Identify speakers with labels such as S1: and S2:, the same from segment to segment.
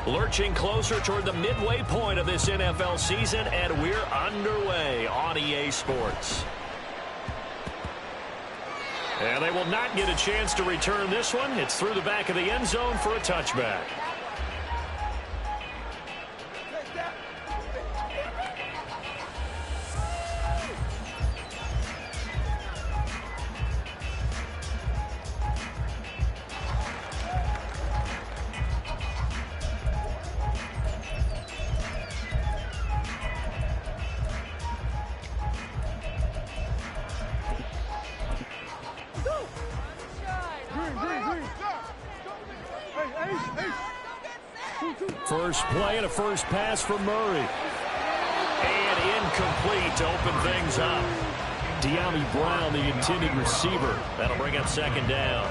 S1: Lurching closer toward the midway point of this NFL season, and we're underway on EA Sports. And they will not get a chance to return this one. It's through the back of the end zone for a touchback. First play and a first pass for Murray. And incomplete to open things up. De'Ami Brown, the intended receiver. That'll bring up second down.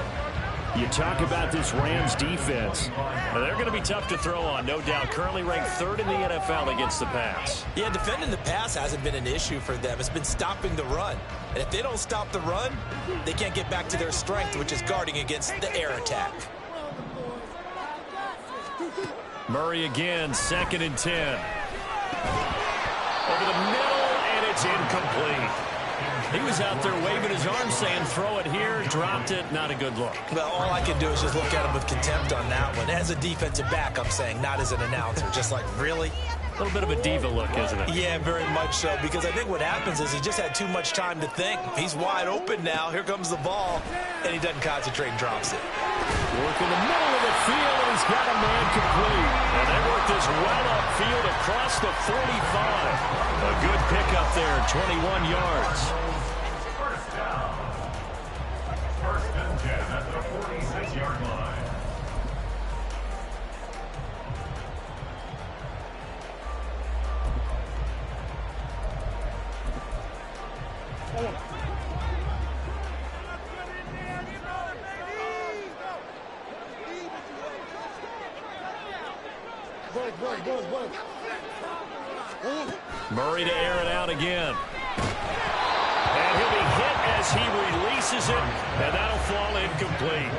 S1: You talk about this Rams defense. Well, they're going to be tough to throw on, no doubt. Currently ranked third in the NFL against the pass.
S2: Yeah, defending the pass hasn't been an issue for them. It's been stopping the run. And if they don't stop the run, they can't get back to their strength, which is guarding against the air attack.
S1: Murray again, 2nd and 10. Over the middle, and it's incomplete. He was out there waving his arm saying, throw it here, dropped it, not a good look.
S2: Well, all I can do is just look at him with contempt on that one. As a defensive back, I'm saying, not as an announcer. Just like, really?
S1: A little bit of a diva look, isn't it?
S2: Yeah, very much so, because I think what happens is he just had too much time to think. He's wide open now. Here comes the ball, and he doesn't concentrate and drops it.
S1: Work in the middle of the field, and he's got a man complete. And they work this well upfield across the 45. A good pickup there, 21 yards.
S3: First down. First and 10 at the 46-yard line.
S1: Murray to air it out again. And he'll be hit as he releases it, and that'll fall incomplete.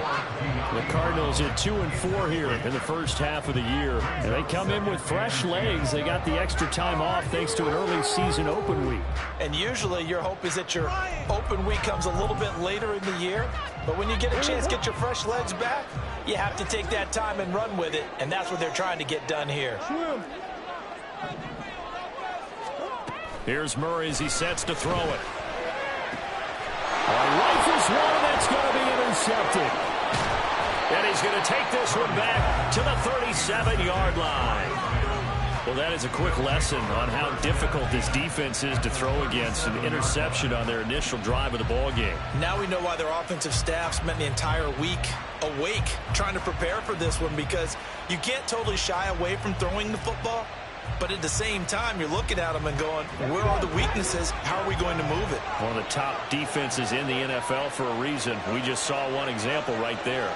S1: The Cardinals at 2-4 here in the first half of the year. And they come in with fresh legs. They got the extra time off thanks to an early season open week.
S2: And usually your hope is that your open week comes a little bit later in the year. But when you get a chance to get your fresh legs back, you have to take that time and run with it. And that's what they're trying to get done here.
S1: Here's Murray as he sets to throw it. Rifles one, that's going to be intercepted. And he's going to take this one back to the 37-yard line. Well, that is a quick lesson on how difficult this defense is to throw against. An interception on their initial drive of the ball game.
S2: Now we know why their offensive staff spent the entire week awake trying to prepare for this one, because you can't totally shy away from throwing the football. But at the same time, you're looking at them and going, where are the weaknesses? How are we going to move it?
S1: One of the top defenses in the NFL for a reason. We just saw one example right there.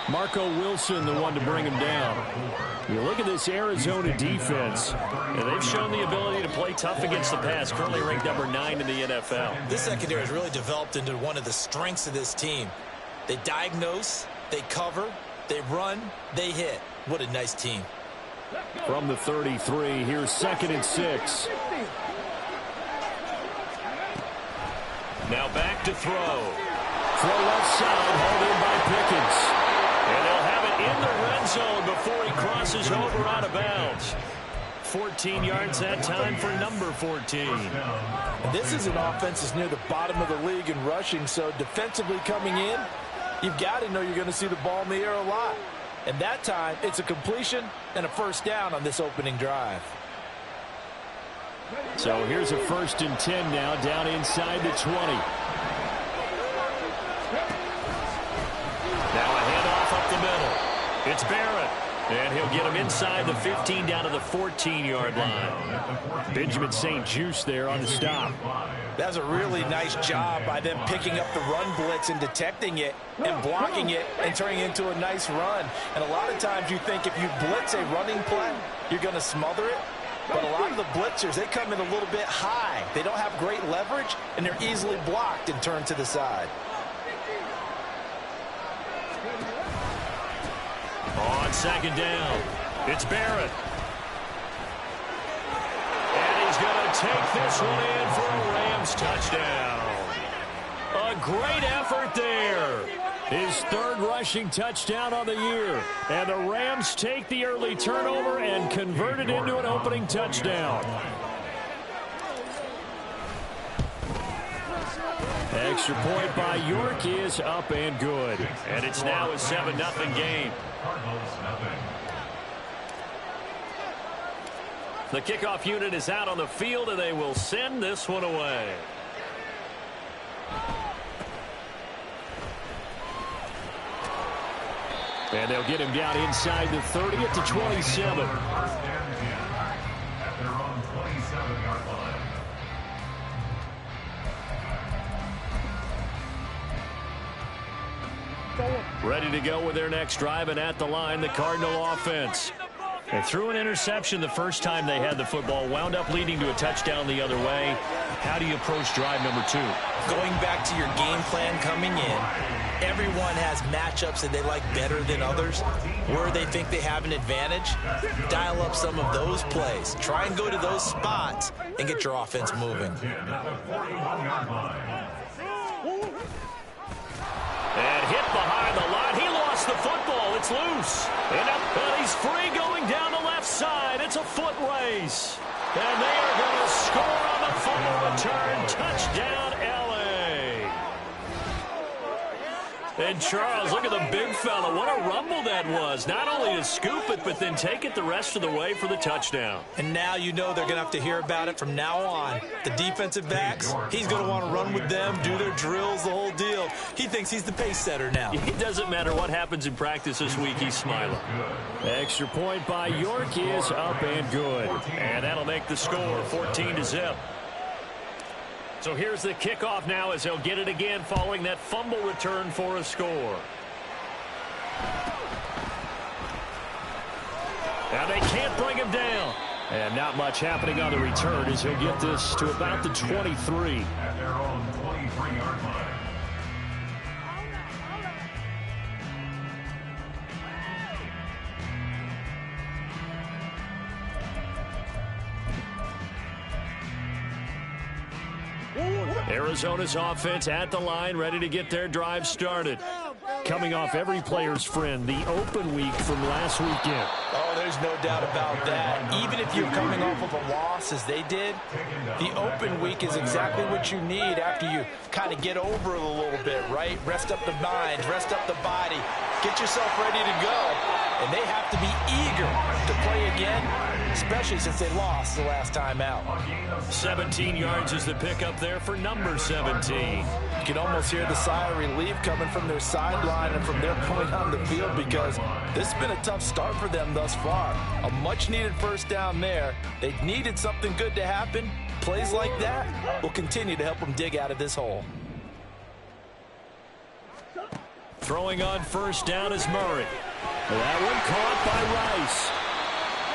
S1: Marco Wilson, the one to bring him down. You look at this Arizona defense, and they've shown the ability to play tough against the pass, currently ranked number 9 in the NFL.
S2: This secondary has really developed into one of the strengths of this team. They diagnose, they cover, they run, they hit. What a nice team.
S1: From the 33, here's 2nd and 6. Now back to throw. Throw left side, hauled in by Pickens. And they'll have it in the red zone before he crosses over out of bounds. 14 yards that time for number 14.
S2: This is an offense that's near the bottom of the league in rushing, so defensively coming in, you've got to know you're going to see the ball in the air a lot. And that time, it's a completion and a first down on this opening drive.
S1: So here's a 1st and 10 now, down inside the 20. Now a handoff up the middle. It's Barrett. And he'll get him inside the 15 down to the 14-yard line. Benjamin St. Juste there on the stop.
S2: That's a really nice job by them picking up the run blitz and detecting it and blocking it and turning it into a nice run. And a lot of times you think if you blitz a running play, you're going to smother it. But a lot of the blitzers, they come in a little bit high. They don't have great leverage, and they're easily blocked and turned to the side.
S1: On second down, it's Barrett. And he's going to take this one in for a Rams touchdown. A great effort there. His third rushing touchdown on the year. And the Rams take the early turnover and convert it into an opening touchdown. Extra point by York is up and good. And it's now a 7-0 game. The kickoff unit is out on the field, and they will send this one away. And they'll get him down inside the 30 at the 27.
S3: At their own 27-yard line.
S1: Ready to go with their next drive, and at the line, the Cardinal offense. They threw an interception the first time they had the football, wound up leading to a touchdown the other way. How do you approach drive number 2?
S2: Going back to your game plan coming in, everyone has matchups that they like better than others. Where they think they have an advantage, dial up some of those plays. Try and go to those spots and get your offense moving.
S1: And hit behind the line. He lost the football. It's loose. And he's free going down the left side. It's a foot race. And they are going to score on the fumble return. Touchdown, L.A. And Charles, look at the big fella. What a rumble that was. Not only to scoop it, but then take it the rest of the way for the touchdown.
S2: And now you know they're going to have to hear about it from now on. The defensive backs, he's going to want to run with them, do their drills, the whole deal. He thinks he's the pace setter now.
S1: It doesn't matter what happens in practice this week, he's smiling. Extra point by York is up and good. And that'll make the score 14-0. So here's the kickoff now as they'll get it again following that fumble return for a score. Now they can't bring him down. And not much happening on the return as he'll get this to about the 23.
S3: At their own 23-yard line.
S1: Arizona's offense at the line, ready to get their drive started. Coming off every player's friend, the open week from last weekend.
S2: Oh, there's no doubt about that. Even if you're coming off of a loss as they did, the open week is exactly what you need after you kind of get over it a little bit, right? Rest up the mind, rest up the body, get yourself ready to go. And they have to be eager to play again, especially since they lost the last time out.
S1: 17 yards is the pickup there for number 17.
S2: You can almost hear the sigh of relief coming from their sideline and from their point on the field because this has been a tough start for them thus far. A much-needed first down there. They needed something good to happen. Plays like that will continue to help them dig out of this hole.
S1: Throwing on first down is Murray. That one caught by Rice.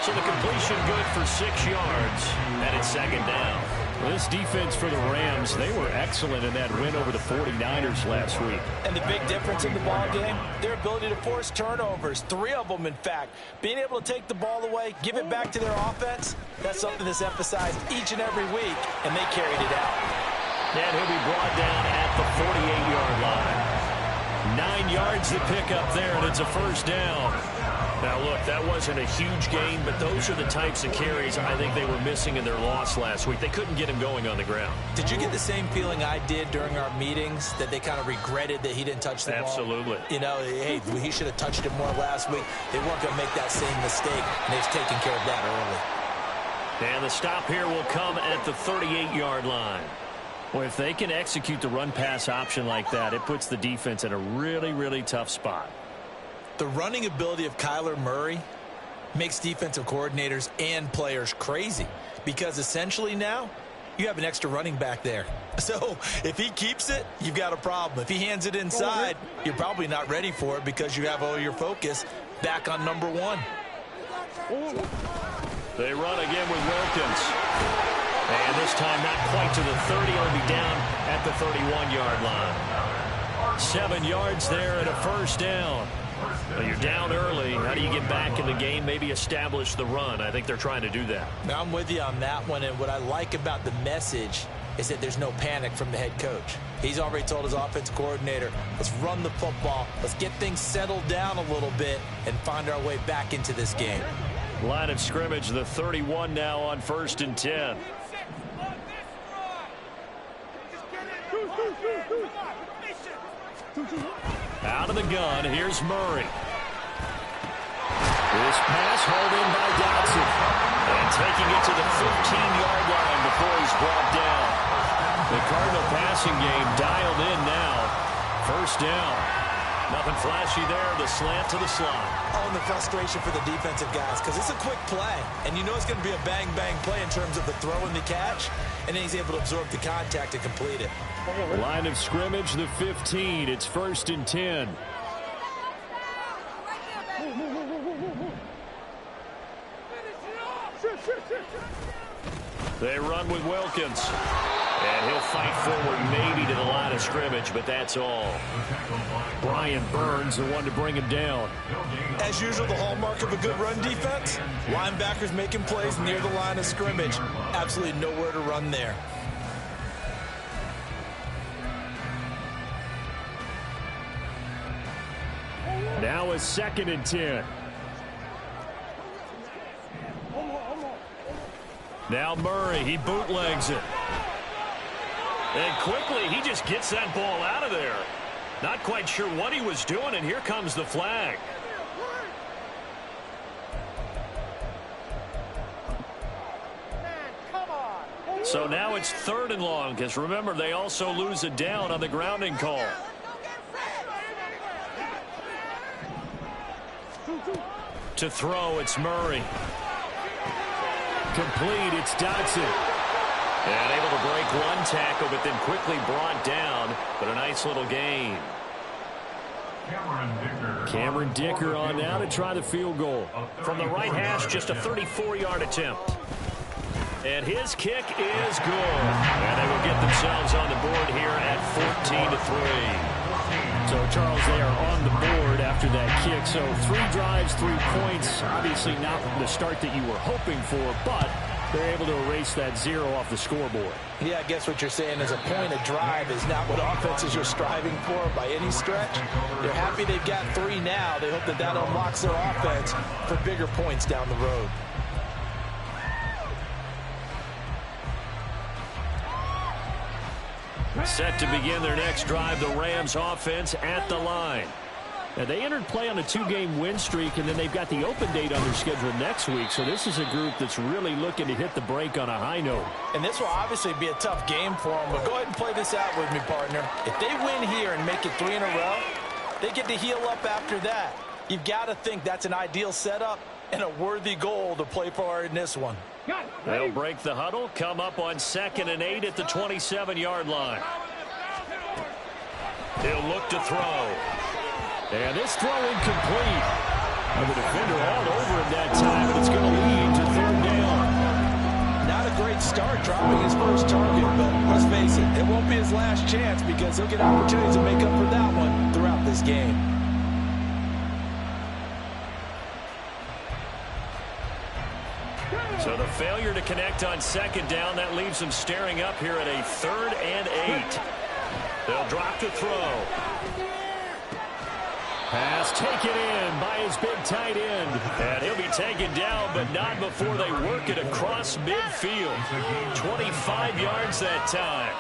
S1: So the completion good for 6 yards, and it's second down. This defense for the Rams, they were excellent in that win over the 49ers last week.
S2: And the big difference in the ball game, their ability to force turnovers, 3 of them in fact. Being able to take the ball away, give it back to their offense, that's something that's emphasized each and every week, and they carried it out.
S1: And he'll be brought down at the 48-yard line. 9 yards to pick up there, and it's a first down. Now, look, that wasn't a huge gain, but those are the types of carries I think they were missing in their loss last week. They couldn't get him going on the ground.
S2: Did you get the same feeling I did during our meetings, that they kind of regretted that he didn't touch the ball?
S1: Absolutely.
S2: You know, hey, he should have touched it more last week. They weren't going to make that same mistake, and they've taken care of that early.
S1: And the stop here will come at the 38-yard line. Well, if they can execute the run-pass option like that, it puts the defense in a really, really tough spot.
S2: The running ability of Kyler Murray Makes defensive coordinators and players crazy because essentially now you have an extra running back there. So if he keeps it, you've got a problem. If he hands it inside, you're probably not ready for it because you have all your focus back on number one.
S1: They run again with Wilkins. And this time not quite to the 30. He'll be down at the 31-yard line. 7 yards there and a first down. Well, you're down early. How do you get back in the game? Maybe establish the run. I think they're trying to do that.
S2: Now I'm with you on that one, and what I like about the message is that there's no panic from the head coach. He's already told his offensive coordinator, let's run the football, let's get things settled down a little bit and find our way back into this game.
S1: Line of scrimmage, the 31 now on 1st and 10. Out of the gun, here's Murray. This pass hauled in by Dotson. And taking it to the 15-yard line before he's brought down. The Cardinal passing game dialed in now. First down. Nothing flashy there. The slant to the slot.
S2: Oh, and the frustration for the defensive guys because it's a quick play. And you know it's going to be a bang-bang play in terms of the throw and the catch. And then he's able to absorb the contact and complete it.
S1: Line of scrimmage, the 15. It's 1st and 10. They run with Wilkins. And he'll fight forward maybe to the line of scrimmage, but that's all. Brian Burns, the one to bring him down.
S2: As usual, the hallmark of a good run defense, linebackers making plays near the line of scrimmage. Absolutely nowhere to run there.
S1: Now a 2nd and 10. Now Murray, he bootlegs it. And quickly, he just gets that ball out of there. Not quite sure what he was doing, and here comes the flag. So now it's 3rd and long, because remember, they also lose a down on the grounding call. To throw, it's Murray. Complete, it's Dotson. And able to break one tackle, but then quickly brought down. But a nice little gain. Cameron Dicker on now to try the field goal. From the right hash, just a 34-yard attempt. And his kick is good. And they will get themselves on the board here at 14-3. So, Charles, they are on the board after that kick. So 3 drives, 3 points. Obviously not the start that you were hoping for, but they're able to erase that 0 off the scoreboard.
S2: Yeah, I guess what you're saying is a point of drive is not what offenses are striving for by any stretch. They're happy they've got 3 now. They hope that that unlocks their offense for bigger points down the road.
S1: Set to begin their next drive, the Rams offense at the line. Now, they entered play on a 2-game win streak, and then they've got the open date on their schedule next week. So this is a group that's really looking to hit the break on a high note.
S2: And this will obviously be a tough game for them, but go ahead and play this out with me, partner. If they win here and make it 3 in a row, they get to heal up after that. You've got to think that's an ideal setup and a worthy goal to play for in this one.
S1: They'll break the huddle, come up on 2nd and 8 at the 27-yard line. He'll look to throw. And this throw incomplete. And the defender all over him that time, and it's going to lead to 3rd down.
S2: Not a great start dropping his first target, but let's face it, it won't be his last chance because he'll get opportunities to make up for that one throughout this game.
S1: So the failure to connect on 2nd down, that leaves them staring up here at a 3rd and 8. They'll drop to throw. Pass taken in by his big tight end. And he'll be taken down, but not before they work it across midfield. 25 yards that time.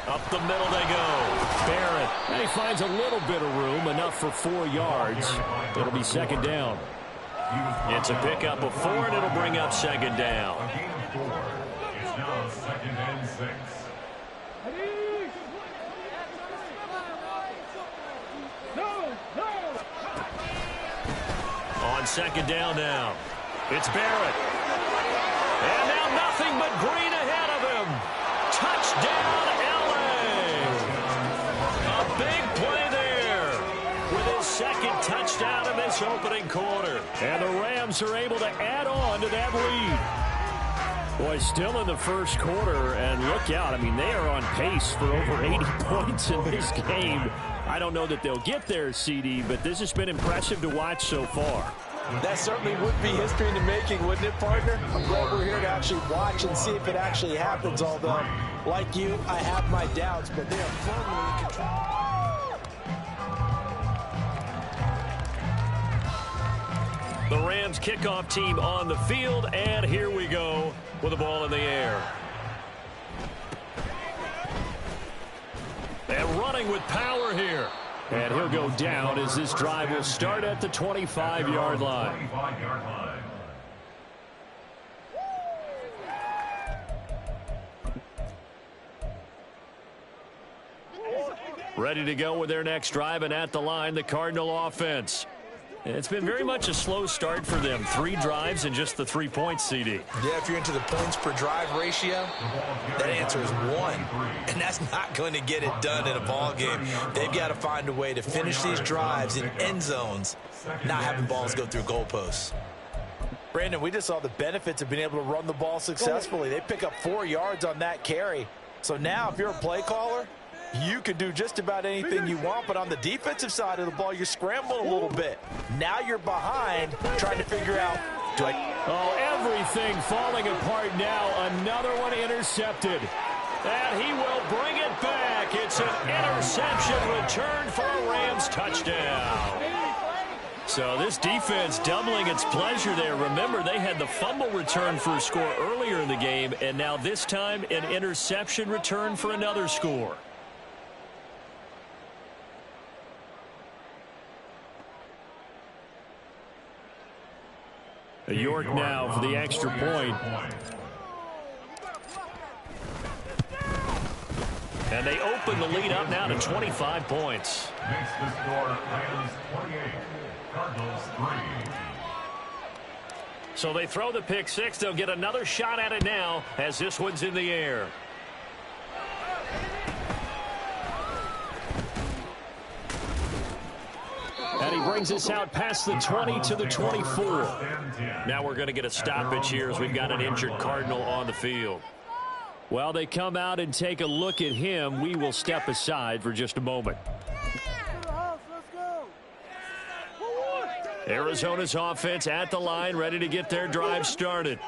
S1: Up the middle they go. Barrett. And he finds a little bit of room, enough for 4 yards. It'll be 2nd down. It's a pickup of 4, and it'll bring up 2nd down.
S3: It's now 2nd and 6.
S1: second down now. It's Barrett. And now nothing but green ahead of him. Touchdown, L.A. A big play there with his second touchdown in this opening quarter. And the Rams are able to add on to that lead. Boy, still in the first quarter, and look out. I mean, they are on pace for over 80 points in this game. I don't know that they'll get there, CD, but this has been impressive to watch so far.
S2: That certainly would be history in the making, wouldn't it, partner? I'm glad we're here to actually watch and see if it actually happens, although, like you, I have my doubts, but they are firmly in control.
S1: The Rams kickoff team on the field, and here we go with the ball in the air. And running with power here. And he'll go down as this drive will start at the 25-yard line. Ready to go with their next drive, and at the line, the Cardinal offense. It's been very much a slow start for them. 3 drives and just the 3 points, CD.
S2: Yeah, if you're into the points per drive ratio, that answer is 1. And that's not going to get it done in a ball game. They've got to find a way to finish these drives in end zones, not having balls go through goalposts. Brandon, we just saw the benefits of being able to run the ball successfully. They pick up 4 yards on that carry. So now if you're a play caller, you can do just about anything you want, but on the defensive side of the ball, you're scrambling a little bit. Now you're behind, trying to figure out,
S1: Oh, everything falling apart now. Another one intercepted. And he will bring it back. It's an interception return for a Rams touchdown. So this defense doubling its pleasure there. Remember, they had the fumble return for a score earlier in the game, and now this time an interception return for another score. York now for the extra point. And they open the lead up now to 25 points.
S3: Makes the score Rams 28, Cardinals 3.
S1: So they throw the pick six. They'll get another shot at it now as this one's in the air. And he brings us out past the 20 to the 24. Now we're going to get a stoppage here as we've got an injured Cardinal on the field. While they come out and take a look at him, we will step aside for just a moment. Arizona's offense at the line, ready to get their drive started.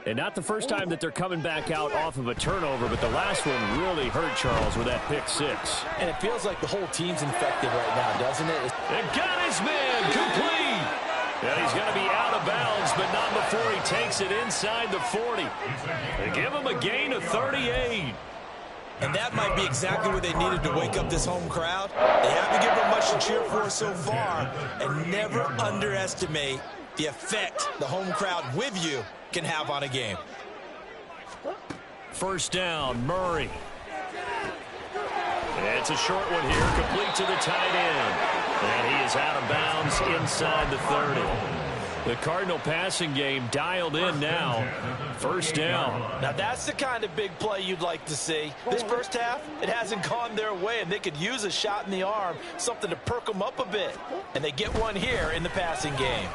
S1: And not the first time that they're coming back out off of a turnover, but the last one really hurt Charles with that pick six.
S2: And it feels like the whole team's infected right now, doesn't it?
S1: And got his man complete. And he's going to be out of bounds, but not before he takes it inside the 40. They give him a gain of 38.
S2: And that might be exactly what they needed to wake up this home crowd. They haven't given them much to cheer for so far. And never underestimate the effect the home crowd with you can have on a game.
S1: First down, Murray. It's a short one here, complete to the tight end. And he is out of bounds inside the 30. The Cardinal passing game dialed in now. First down.
S2: Now that's the kind of big play you'd like to see. This first half, it hasn't gone their way, and they could use a shot in the arm, something to perk them up a bit. And they get one here in the passing game.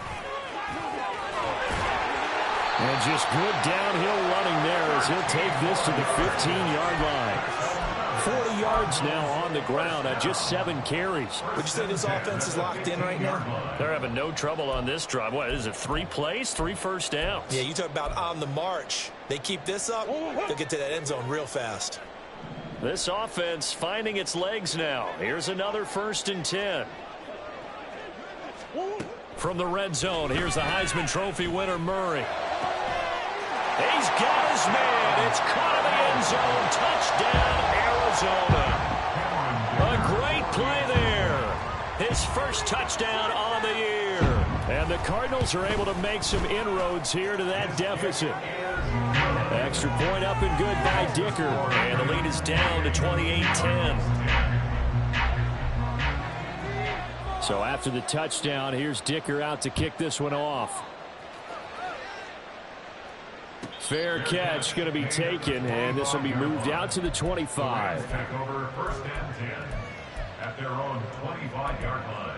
S1: And just good downhill running there as he'll take this to the 15-yard line. 40 yards now on the ground at just 7 carries.
S2: Would you say this offense is locked in right now?
S1: They're having no trouble on this drive. What is it, 3 plays, 3 first downs?
S2: Yeah, you talk about on the march. They keep this up, they'll get to that end zone real fast.
S1: This offense finding its legs now. Here's another 1st and 10. From the red zone, here's the Heisman Trophy winner, Murray. He's got his man. It's caught in the end zone. Touchdown, Arizona. A great play there. His first touchdown on the year. And the Cardinals are able to make some inroads here to that deficit. Extra point up and good by Dicker. And the lead is down to 28-10. So after the touchdown, here's Dicker out to kick this one off. Fair catch going to be taken, and this will be moved out to the 25.
S3: Take over 1st and 10 at their own 25-yard line.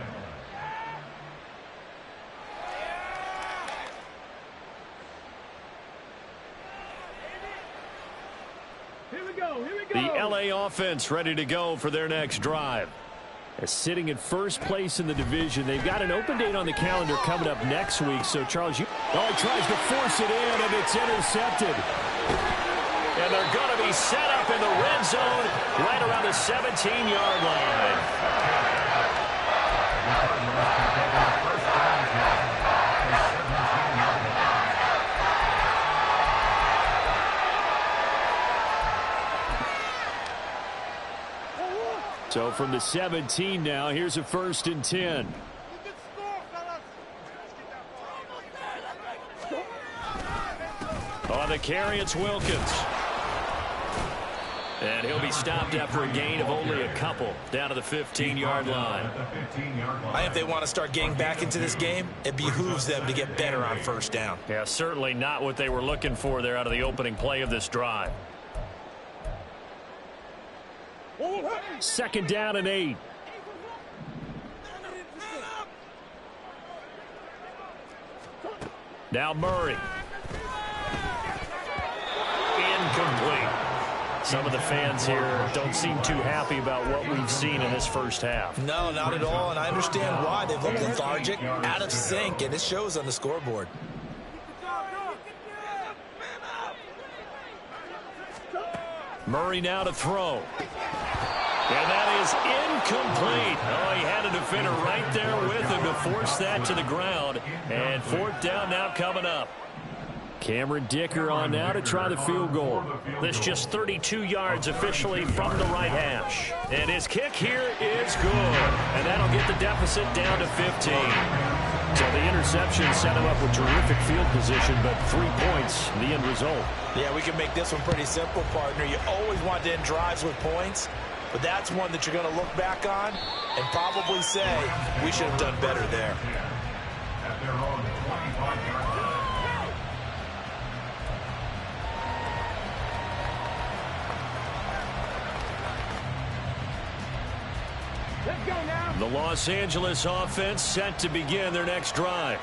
S1: The LA offense ready to go for their next drive. As sitting in first place in the division, they've got an open date on the calendar coming up next week. So, Charles, he tries to force it in, and it's intercepted.
S2: And they're going to be set up in the red zone right around the 17-yard line.
S1: So from the 17 now, here's a 1st and 10.
S2: On the carry, it's Wilkins. And he'll be stopped after a gain of only a couple down to the 15-yard line.
S4: I think if they want to start getting back into this game, it behooves them to get better on 1st down.
S1: Yeah, certainly not what they were looking for there out of the opening play of this drive. 2nd down and 8. Now Murray. Incomplete. Some of the fans here don't seem too happy about what we've seen in this first half.
S4: No, not at all, and I understand why. They've looked lethargic, out of sync, and it shows on the scoreboard.
S1: Murray now to throw. And that is incomplete. Oh, he had a defender right there with him to force that to the ground. And 4th down now coming up. Cameron Dicker on now to try the field goal.
S2: This just 32 yards officially from the right hash. And his kick here is good. And that'll get the deficit down to 15.
S1: So the interception set him up with terrific field position, but 3 points, the end result.
S4: Yeah, we can make this one pretty simple, partner. You always want to end drives with points, but that's one that you're going to look back on and probably say, we should have done better there.
S3: At their own 25-yard line.
S1: The Los Angeles offense set to begin their next drive.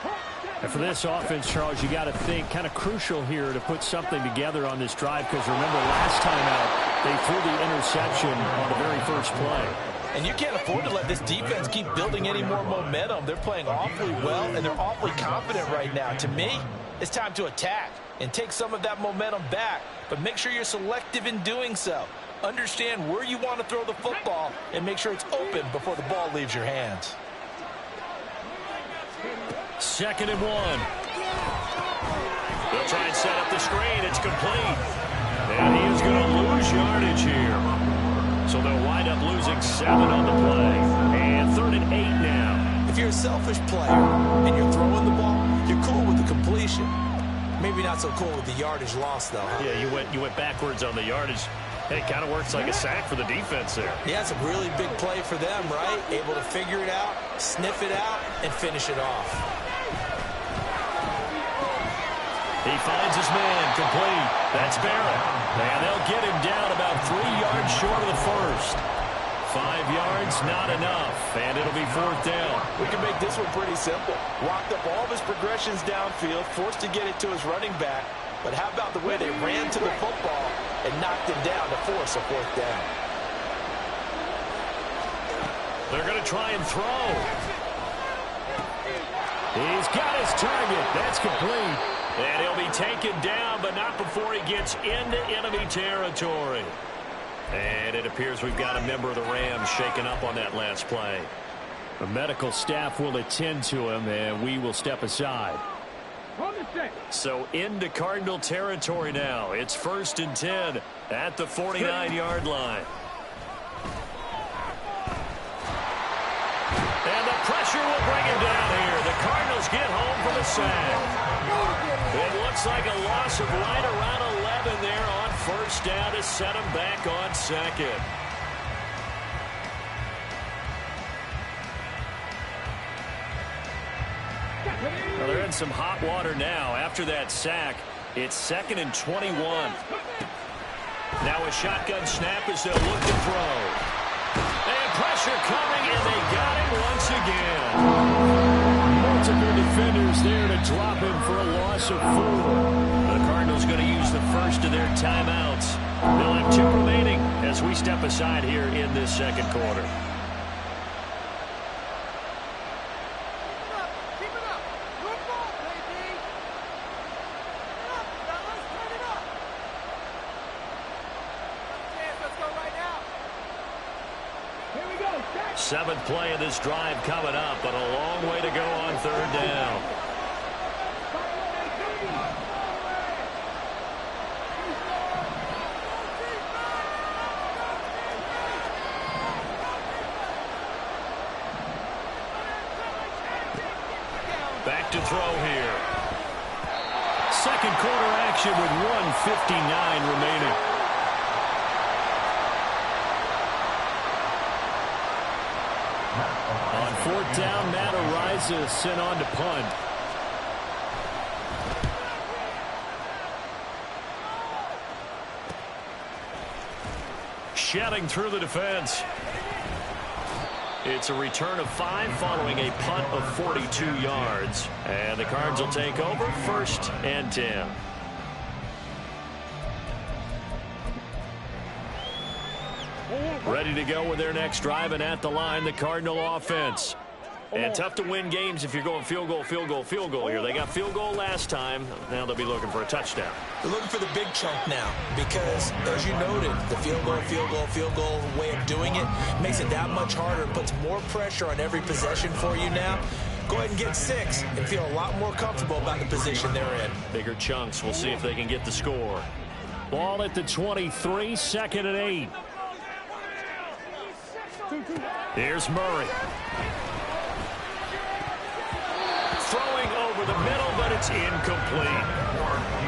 S1: And for this offense, Charles, you got to think kind of crucial here to put something together on this drive, because remember last time out they threw the interception on the very first play.
S4: And you can't afford to let this defense keep building any more momentum. They're playing awfully well, and they're awfully confident right now. To me, it's time to attack and take some of that momentum back, but make sure you're selective in doing so. Understand where you want to throw the football and make sure it's open before the ball leaves your hands.
S1: 2nd and 1.
S2: They'll try and set up the screen. It's complete. And he is going to lose yardage here. So they'll wind up losing 7 on the play. And 3rd and 8 now.
S4: If you're a selfish player and you're throwing the ball, you're cool with the completion. Maybe not so cool with the yardage loss, though, huh?
S2: Yeah, you went backwards on the yardage. It kind of works like a sack for the defense there.
S4: Yeah, it's a really big play for them, right? Able to figure it out, sniff it out, and finish it off.
S1: He finds his man, complete. That's Barrett. And they'll get him down about 3 yards short of the first. 5 yards, not enough. And it'll be 4th down.
S4: We can make this one pretty simple. Walked up all of his progressions downfield, forced to get it to his running back. But how about the way they ran to the football and knocked him down to force a 4th down?
S2: They're going to try and throw.
S1: He's got his target. That's complete.
S2: And he'll be taken down, but not before he gets into enemy territory. And it appears we've got a member of the Rams shaken up on that last play.
S1: The medical staff will attend to him, and we will step aside.
S2: So into Cardinal territory now. It's 1st and 10 at the 49-yard line. And the pressure will bring him down here. The Cardinals get home for the sack. It looks like a loss of right around 11 there on 1st down to set him back on 2nd.
S1: in some hot water now after that sack. It's 2nd and 21. Now a shotgun snap as they'll look to throw. And pressure coming, and they got him once again. Multiple defenders there to drop him for a loss of 4. The Cardinals going to use the first of their timeouts. They'll have 2 remaining as we step aside here in this second quarter. Seventh play of this drive coming up, but a long way to go on 3rd down. Back to throw here. Second quarter action with 1:59 remaining. On 4th down, Matt Ariza sent on to punt. Shedding through the defense. It's a return of 5 following a punt of 42 yards. And the Cards will take over 1st and 10. Ready to go with their next drive, and at the line, the Cardinal offense. And tough to win games if you're going field goal, field goal, field goal here. They got field goal last time. Now they'll be looking for a touchdown.
S2: They're looking for the big chunk now because, as you noted, the field goal, field goal, field goal way of doing it makes it that much harder and puts more pressure on every possession for you now. Go ahead and get 6 and feel a lot more comfortable about the position they're in.
S1: Bigger chunks. We'll see if they can get the score. Ball at the 23, 2nd and 8. Here's Murray. Throwing over the middle, but it's incomplete.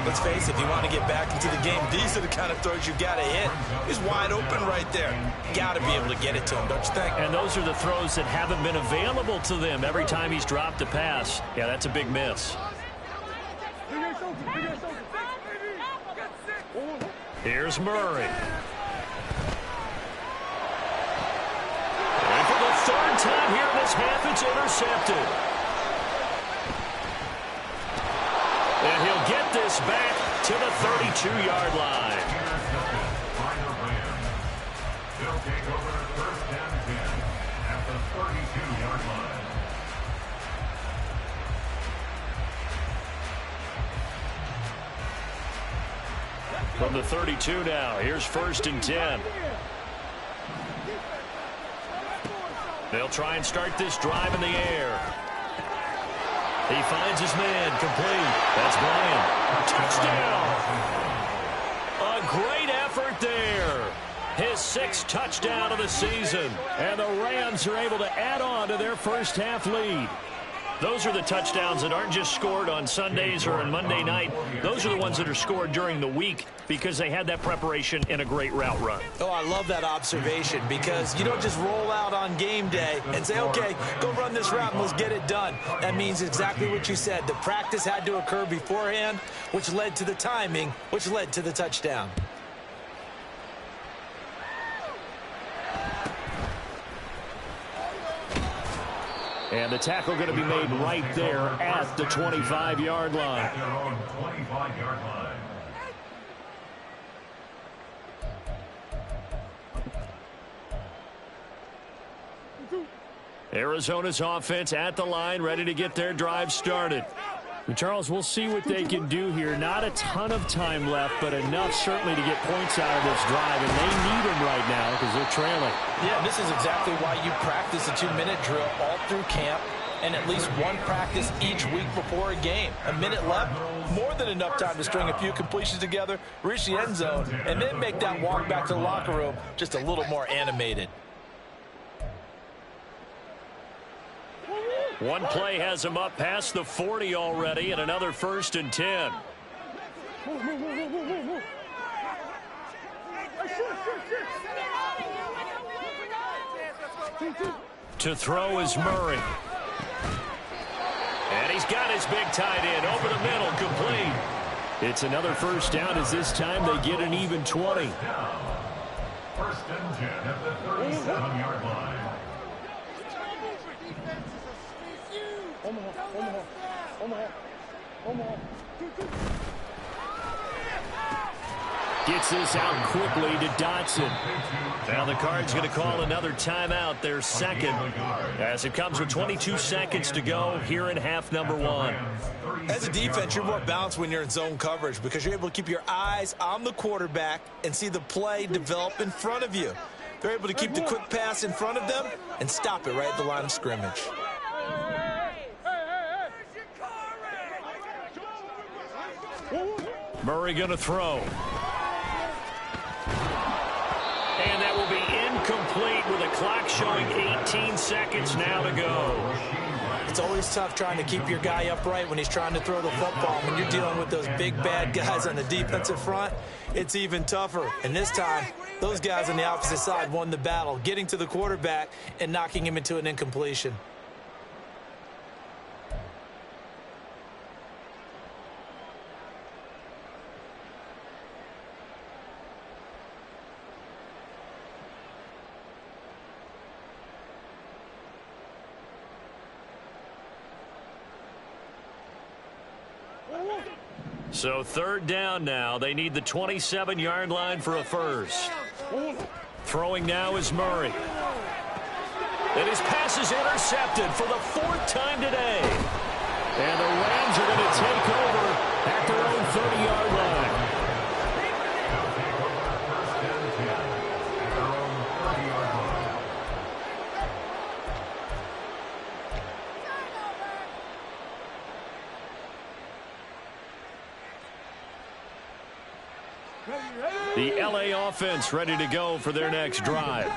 S2: Let's face it, if you want to get back into the game, these are the kind of throws you got to hit. He's wide open right there. Got to be able to get it to him, don't you think?
S1: And those are the throws that haven't been available to them every time he's dropped a pass. Yeah, that's a big miss. Here's Murray. And for the 3rd time here in this half, it's intercepted. And he'll get this back to the 32-yard line.
S3: They'll take over 1st and 10 at the 32-yard line.
S1: From the 32 now, here's 1st and 10. They'll try and start this drive in the air. He finds his man, complete. That's Bryant. Touchdown! A great effort there. His 6th touchdown of the season. And the Rams are able to add on to their first half lead. Those are the touchdowns that aren't just scored on Sundays or on Monday night. Those are the ones that are scored during the week because they had that preparation in a great route run.
S2: Oh, I love that observation because you don't just roll out on game day and say, okay, go run this route and let's get it done. That means exactly what you said. The practice had to occur beforehand, which led to the timing, which led to the touchdown.
S1: And the tackle going to be made right there at the 25-yard line.
S3: At their own 25-yard line.
S1: Arizona's offense at the line, ready to get their drive started. And Charles, we'll see what they can do here. Not a ton of time left, but enough certainly to get points out of this drive, and they need them right now because they're trailing.
S4: Yeah, this is exactly why you practice a 2-minute drill all through camp and at least one practice each week before a game. A minute left, more than enough time to string a few completions together, reach the end zone, and then make that walk back to the locker room just a little more animated.
S1: One play has him up past the 40 already, and another 1st and 10. To throw is Murray. And he's got his big tight end over the middle, complete. It's another first down as this time they get an even 20.
S3: First and 10 at the 37-yard line.
S1: Gets this out quickly to Dotson. Now the Cards going to call another timeout, their second, as it comes with 22 seconds to go here in half number 1.
S2: As a defense, you're more balanced when you're in zone coverage because you're able to keep your eyes on the quarterback and see the play develop in front of you. They're able to keep the quick pass in front of them and stop it right at the line of scrimmage.
S1: Murray going to throw. And that will be incomplete with a clock showing 18 seconds now to go.
S2: It's always tough trying to keep your guy upright when he's trying to throw the football. When you're dealing with those big, bad guys on the defensive front, it's even tougher. And this time, those guys on the opposite side won the battle, getting to the quarterback and knocking him into an incompletion.
S1: So third down now. They need the 27-yard line for a first. Throwing now is Murray. And his pass is intercepted for the 4th time today. And the Rams are going to take over at their own 30-yard line. The LA offense ready to go for their next drive.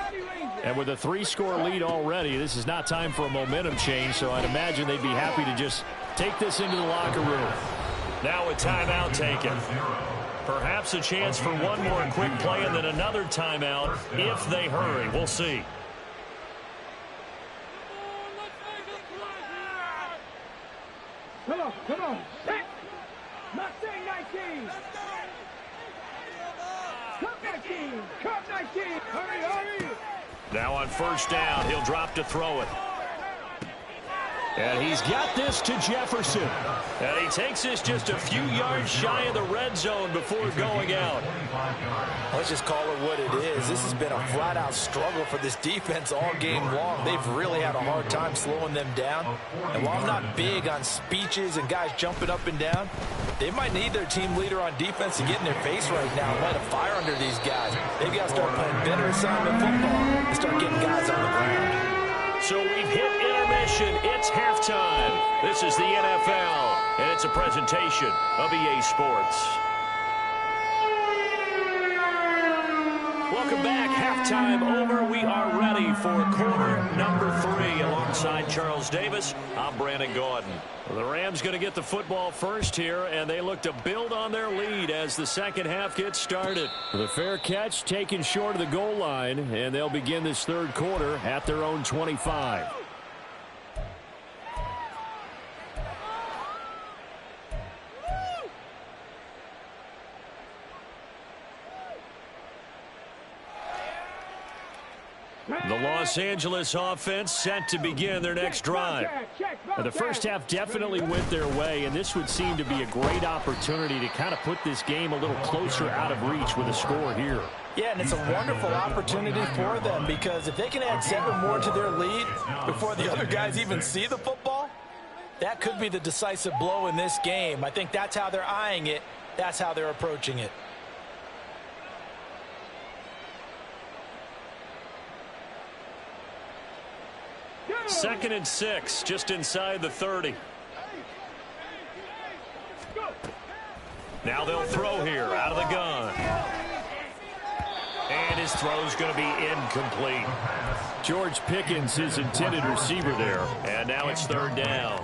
S1: And with a 3-score lead already, this is not time for a momentum change, so I'd imagine they'd be happy to just take this into the locker room. Now a timeout taken. Perhaps a chance for one more quick play and then another timeout if they hurry. We'll see.
S5: Come on. Mustang 19. Cup 19. Hurry.
S1: Now on first down, he'll drop to throw it. And he's got this to Jefferson. And he takes this just a few yards shy of the red zone before going out.
S2: Let's just call it what it is. This has been a flat-out struggle for this defense all game long. They've really had a hard time slowing them down. And while I'm not big on speeches and guys jumping up and down, they might need their team leader on defense to get in their face right now and light a fire under these guys. They've got to start playing better assignment football and start getting guys on the ground.
S1: So we've hit intermission. It's halftime. This is the NFL, and it's a presentation of EA Sports. Welcome back. Halftime over. We are ready for quarter number 3. Alongside Charles Davis, I'm Brandon Gordon. The Rams going to get the football first here, and they look to build on their lead as the second half gets started. The fair catch taken short of the goal line, and they'll begin this third quarter at their own 25. The Los Angeles offense set to begin their next drive. Now, the first half definitely went their way, and this would seem to be a great opportunity to kind of put this game a little closer out of reach with a score here.
S2: Yeah, and it's a wonderful opportunity for them because if they can add 7 more to their lead before the other guys even see the football, that could be the decisive blow in this game. I think that's how they're eyeing it. That's how they're approaching it.
S1: Second and 6, just inside the 30. Now they'll throw here out of the gun. And his throw's going to be incomplete. George Pickens, his intended receiver there. And now it's third down.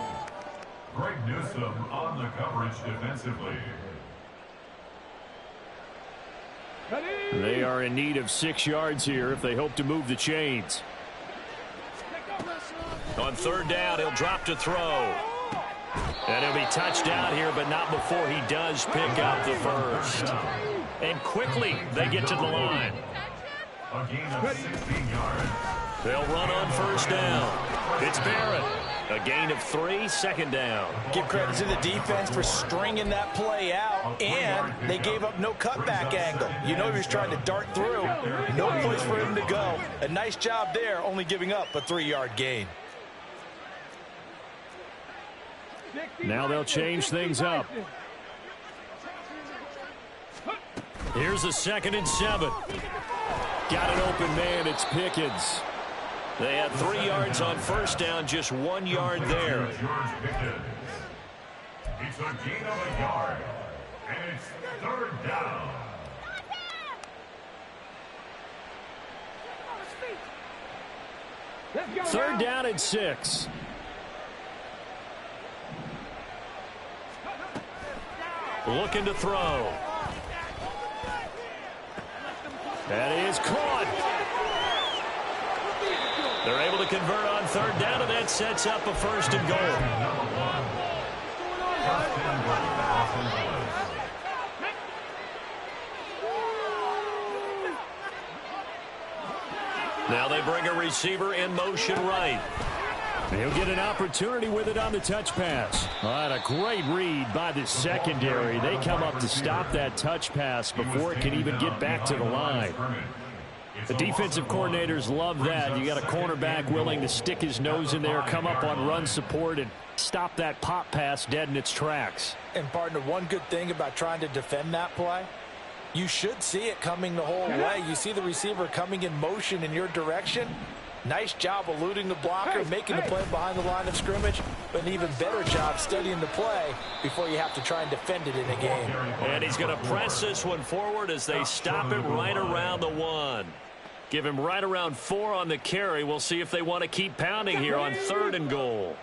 S3: Greg Newsome on the coverage defensively.
S1: They are in need of 6 yards here if they hope to move the chains. On third down, he'll drop to throw. And he'll be touched down here, but not before he does pick up the first. And quickly, they get to the line.
S3: A gain of 16 yards.
S1: They'll run on first down. It's Barrett. A gain of 3, second down.
S4: Give credit to the defense for stringing that play out, and they gave up no cutback angle. You know he was trying to dart through. No place for him to go. A nice job there, only giving up a 3-yard gain.
S1: Now they'll change things up. Here's a 2nd and 7. Got an open man. It's Pickens. They had 3 yards on first down, just 1 yard there.
S3: It's a gain of a yard, and it's 3rd down.
S1: Third down and 6. Looking to throw. That is caught. They're able to convert on 3rd down, and that sets up a 1st and goal. Now they bring a receiver in motion right. He'll get an opportunity with it on the touch pass. All right, a great read by the secondary. They come up to stop that touch pass before it can even get back to the line. The defensive coordinators love that. You got a cornerback willing to stick his nose in there, come up on run support, and stop that pop pass dead in its tracks.
S4: And, partner, one good thing about trying to defend that play, you should see it coming the whole way. You see the receiver coming in motion in your direction. Nice job eluding the blocker, making the play behind the line of scrimmage, but an even better job studying the play before you have to try and defend it in a game.
S1: And he's going to press this one forward as they stop it right around the 1. Give him right around 4 on the carry. We'll see if they want to keep pounding here on 3rd and goal.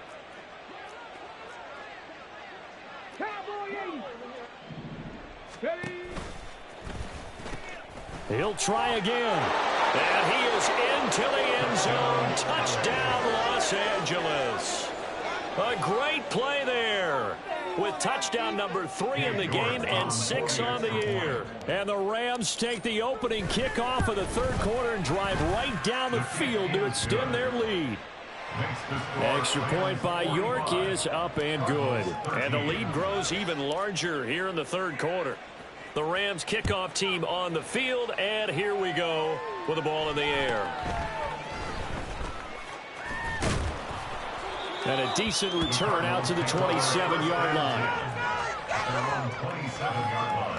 S1: He'll try again. And he is into the end zone. Touchdown, Los Angeles. A great play there, with touchdown number 3 in the game and 6 on the year. And the Rams take the opening kickoff of the 3rd quarter and drive right down the field to extend their lead. Extra point by York is up and good. And the lead grows even larger here in the 3rd quarter. The Rams kickoff team on the field, and here we go with the ball in the air. And a decent return out to the 27-yard line.
S3: Around 27-yard line.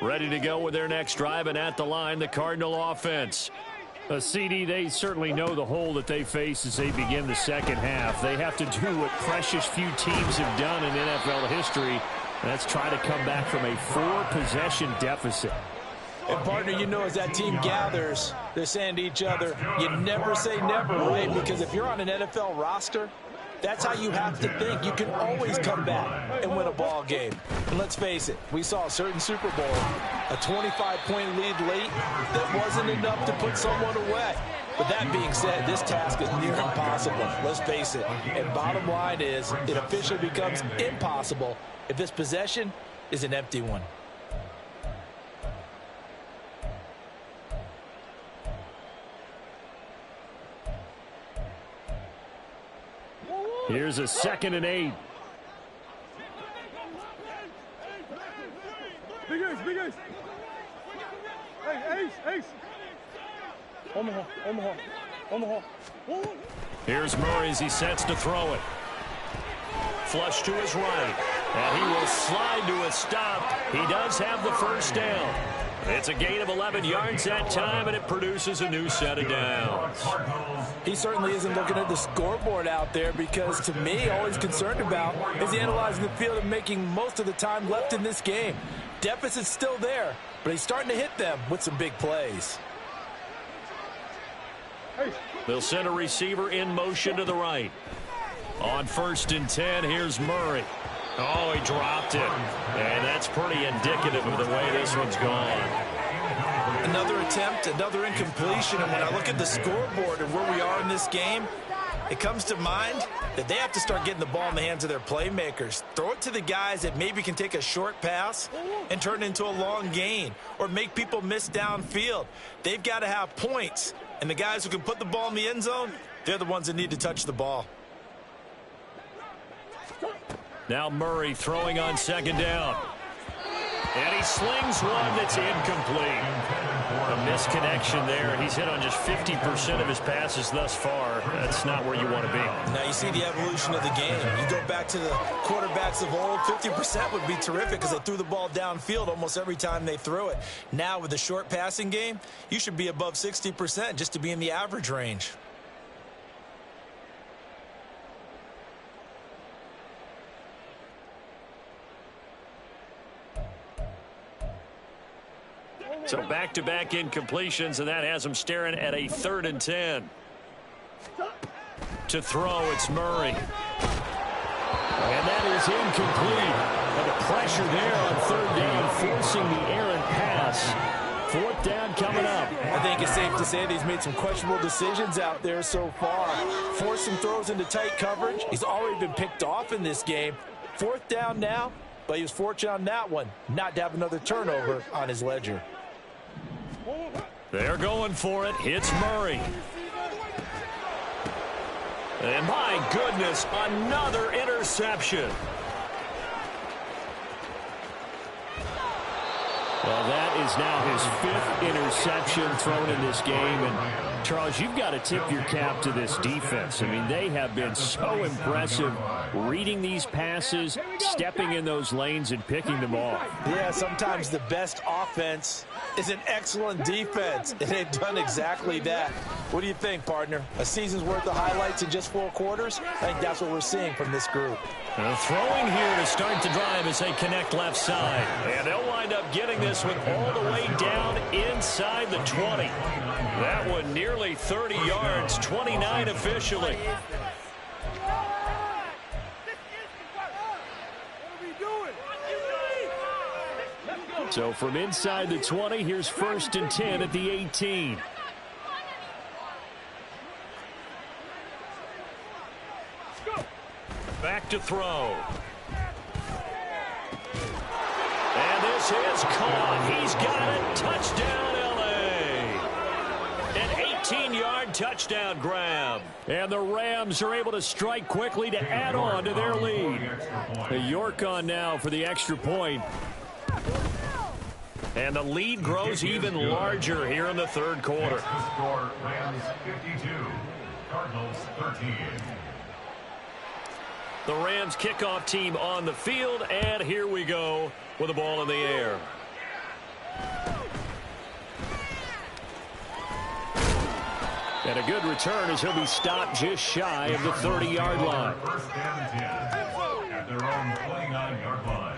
S1: Ready to go with their next drive, and at the line, the Cardinal offense. CD, they certainly know the hole that they face as they begin the second half. They have to do what precious few teams have done in NFL history. That's try to come back from a 4-possession deficit.
S4: And, partner, you know, as that team gathers, they're saying to each other, you never say never, right? Because if you're on an NFL roster, that's how you have to think. You can always come back and win a ball game. And let's face it, we saw a certain Super Bowl, a 25-point lead late that wasn't enough to put someone away. But that being said, this task is near impossible. Let's face it. And bottom line is, it officially becomes impossible if this possession is an empty one.
S1: Here's a 2nd and 8.
S5: Big Ace, Big Ace. Hey, Ace. Omaha.
S1: Here's Murray as he sets to throw it. Flush to his right. And he will slide to a stop. He does have the first down. It's a gain of 11 yards that time, and it produces a new set of downs.
S4: He certainly isn't looking at the scoreboard out there because, to me, all he's concerned about is analyzing the field and making most of the time left in this game. Deficit's still there, but he's starting to hit them with some big plays.
S1: They'll send a receiver in motion to the right. On 1st and 10, here's Murray. Oh, he dropped it. And that's pretty indicative of the way this one's gone.
S2: Another attempt, another incompletion. And when I look at the scoreboard and where we are in this game, it comes to mind that they have to start getting the ball in the hands of their playmakers. Throw it to the guys that maybe can take a short pass and turn it into a long gain or make people miss downfield. They've got to have points. And the guys who can put the ball in the end zone, they're the ones that need to touch the ball.
S1: Now Murray throwing on second down. And he slings one that's incomplete. A misconnection there. He's hit on just 50% of his passes thus far. That's not where you want to be.
S2: Now you see the evolution of the game. You go back to the quarterbacks of old, 50% would be terrific because they threw the ball downfield almost every time they threw it. Now with the short passing game, you should be above 60% just to be in the average range.
S1: So back-to-back incompletions, and that has him staring at a 3rd and 10. To throw, it's Murray. And that is incomplete. And the pressure there on 3rd down, forcing the errant pass. 4th down coming up.
S4: I think it's safe to say that he's made some questionable decisions out there so far. Forced some throws into tight coverage. He's already been picked off in this game. 4th down now, but he was fortunate on that one not to have another turnover on his ledger.
S1: They're going for it. Hits Murray. And my goodness, another interception. Well, that is now his 5th interception thrown in this game. And, Charles, you've got to tip your cap to this defense. I mean, they have been so impressive reading these passes, stepping in those lanes, and picking them off.
S4: Yeah, sometimes the best offense is an excellent defense, and they've done exactly that. What do you think, partner? A season's worth of highlights in just 4 quarters? I think that's what we're seeing from this group.
S1: Throwing here to start the drive as they connect left side. And they'll wind up getting this one all the way down inside the 20. That one nearly 30 yards, 29 officially. So from inside the 20, here's 1st and 10 at the 18. Back to throw. And this is caught. He's got it. Touchdown, L.A. An 18-yard touchdown grab. And the Rams are able to strike quickly to add on to their lead. A York on now for the extra point. And the lead grows even larger here in the 3rd quarter.
S3: Score, Rams 52, Cardinals 13.
S1: The Rams kickoff team on the field, and here we go with the ball in the air. And a good return as he'll be stopped just shy of the 30-yard line.
S3: 1st and 10 at their own 29-yard line.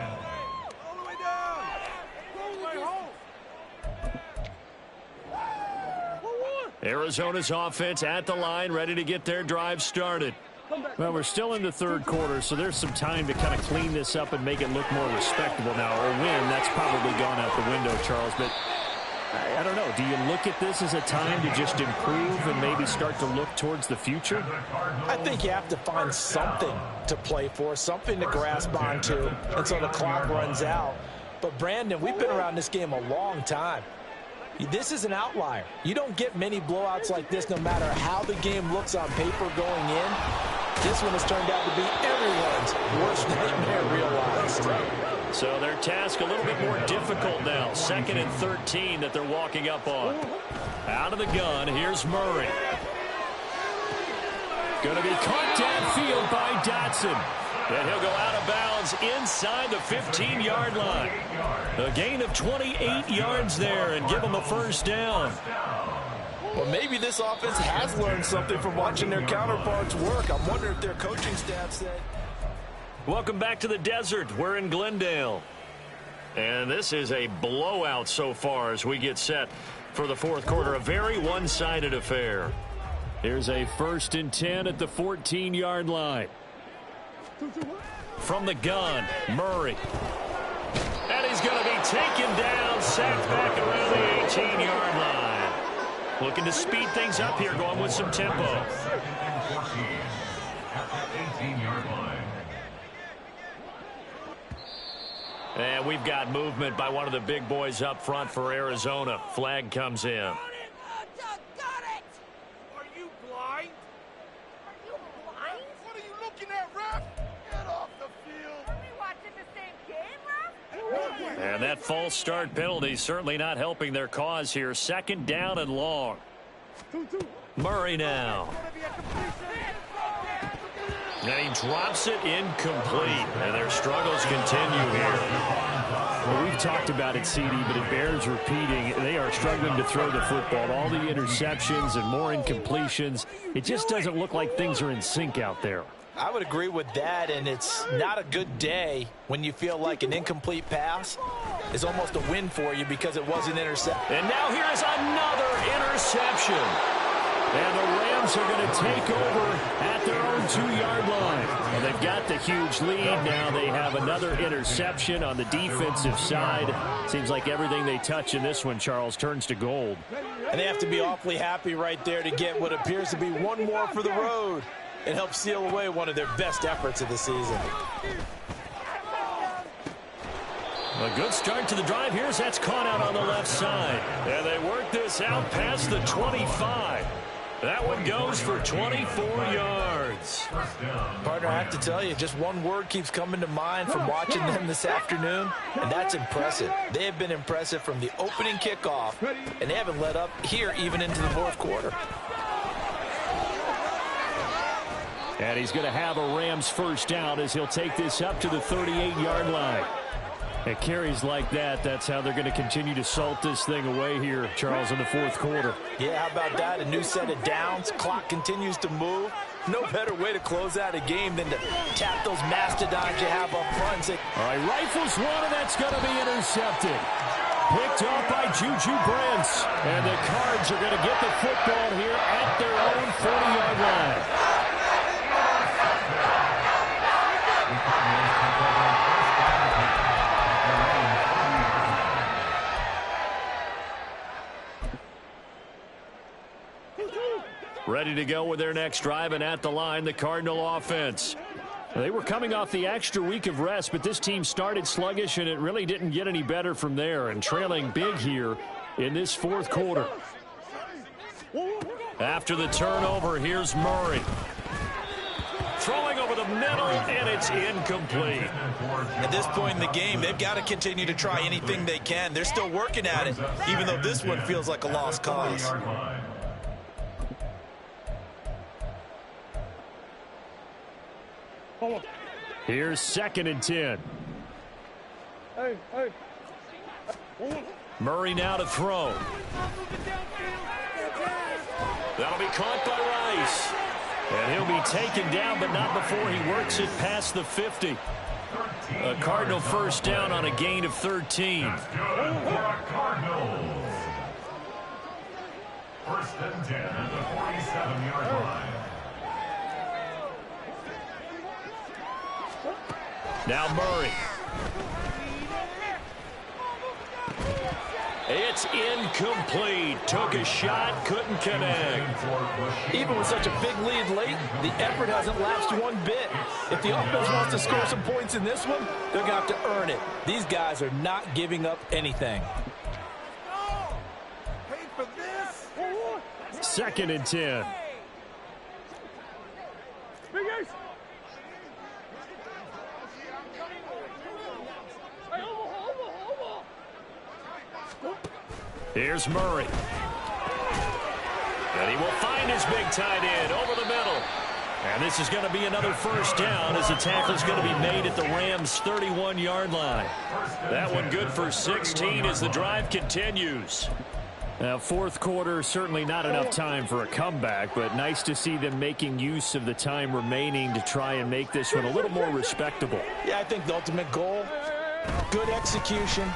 S1: Arizona's offense at the line, ready to get their drive started. Well, we're still in the 3rd quarter, so there's some time to kind of clean this up and make it look more respectable now. A win, that's probably gone out the window, Charles. But I don't know. Do you look at this as a time to just improve and maybe start to look towards the future?
S4: I think you have to find something to play for, something to grasp onto until the clock runs out. But, Brandon, we've been around this game a long time. This is an outlier. You don't get many blowouts like this no matter how the game looks on paper going in. This one has turned out to be everyone's worst nightmare realized.
S1: So their task a little bit more difficult now. 2nd and 13 that they're walking up on. Out of the gun, here's Murray. Going to be caught downfield by Dotson. And he'll go out of bounds inside the 15-yard line. A gain of 28 yards there and give them a 1st down.
S4: Well, maybe this offense has learned something from watching their counterparts work. I'm wondering if their coaching staff said.
S1: Welcome back to the desert. We're in Glendale. And this is a blowout so far as we get set for the 4th quarter. A very one-sided affair. Here's a 1st and 10 at the 14-yard line. From the gun, Murray. And he's going to be taken down, sacked back around the 18-yard line. Looking to speed things up here, going with some tempo. And we've got movement by one of the big boys up front for Arizona. Flag comes in.
S6: Got it! Are you blind? Are you blind? What are you looking at, ref? Get off the field. Are we watching the same game, ref?
S1: And that false start penalty certainly not helping their cause here. Second down and long. Murray now. And he drops it incomplete. And their struggles continue here.
S7: Well, we've talked about it, CD, but it bears repeating. They are struggling to throw the football. All the interceptions and more incompletions. It just doesn't look like things are in sync out there.
S4: I would agree with that, and it's not a good day when you feel like an incomplete pass is almost a win for you because it was an interception.
S1: And now here is another interception. And the Rams are going to take over at their own 2-yard line. Well, they've got the huge lead. Now they have another interception on the defensive side. Seems like everything they touch in this one, Charles, turns to gold.
S4: And they have to be awfully happy right there to get what appears to be one more for the road. It helps seal away one of their best efforts of the season.
S1: A good start to the drive here as that's caught out on the left side. And they work this out past the 25. That one goes for 24 yards.
S4: Partner, I have to tell you, just one word keeps coming to mind from watching them this afternoon, and that's impressive. They have been impressive from the opening kickoff, and they haven't let up here even into the fourth quarter.
S7: And he's going to have a Rams first down as he'll take this up to the 38-yard line. At carries like that, that's how they're going to continue to salt this thing away here, Charles, in the fourth quarter.
S4: Yeah, how about that? A new set of downs. Clock continues to move. No better way to close out a game than to tap those mastodons you have up front and say,
S7: all right, rifles one, and that's going to be intercepted. Picked off by Juju Brents. And the Cards are going to get the football here at their own 40-yard line.
S1: Ready to go with their next drive, and at the line, the Cardinal offense.
S7: They were coming off the extra week of rest, but this team started sluggish, and it really didn't get any better from there, and trailing big here in this fourth quarter.
S1: After the turnover, here's Murray. Throwing over the middle, and it's incomplete.
S2: At this point in the game, they've got to continue to try anything they can. They're still working at it, even though this one feels like a lost cause.
S7: Here's 2nd and 10.
S1: Murray now to throw. That'll be caught by Rice. And he'll be taken down, but not before he works it past the 50. A Cardinal first down on a gain of 13.
S3: Cardinals. First and 10 at the 47-yard line.
S1: Now Murray. It's incomplete. Took a shot, couldn't connect.
S4: Even with such a big lead late, the effort hasn't lapsed one bit. If the offense wants to score some points in this one, they're going to have to earn it. These guys are not giving up anything.
S7: 2nd and 10.
S1: Here's Murray. And he will find his big tight end over the middle. And this is going to be another first down as the tackle is going to be made at the Rams' 31-yard line. That one good for 16 as the drive continues.
S7: Now, fourth quarter, certainly not enough time for a comeback, but nice to see them making use of the time remaining to try and make this one a little more respectable.
S4: Yeah, I think the ultimate goal, good execution,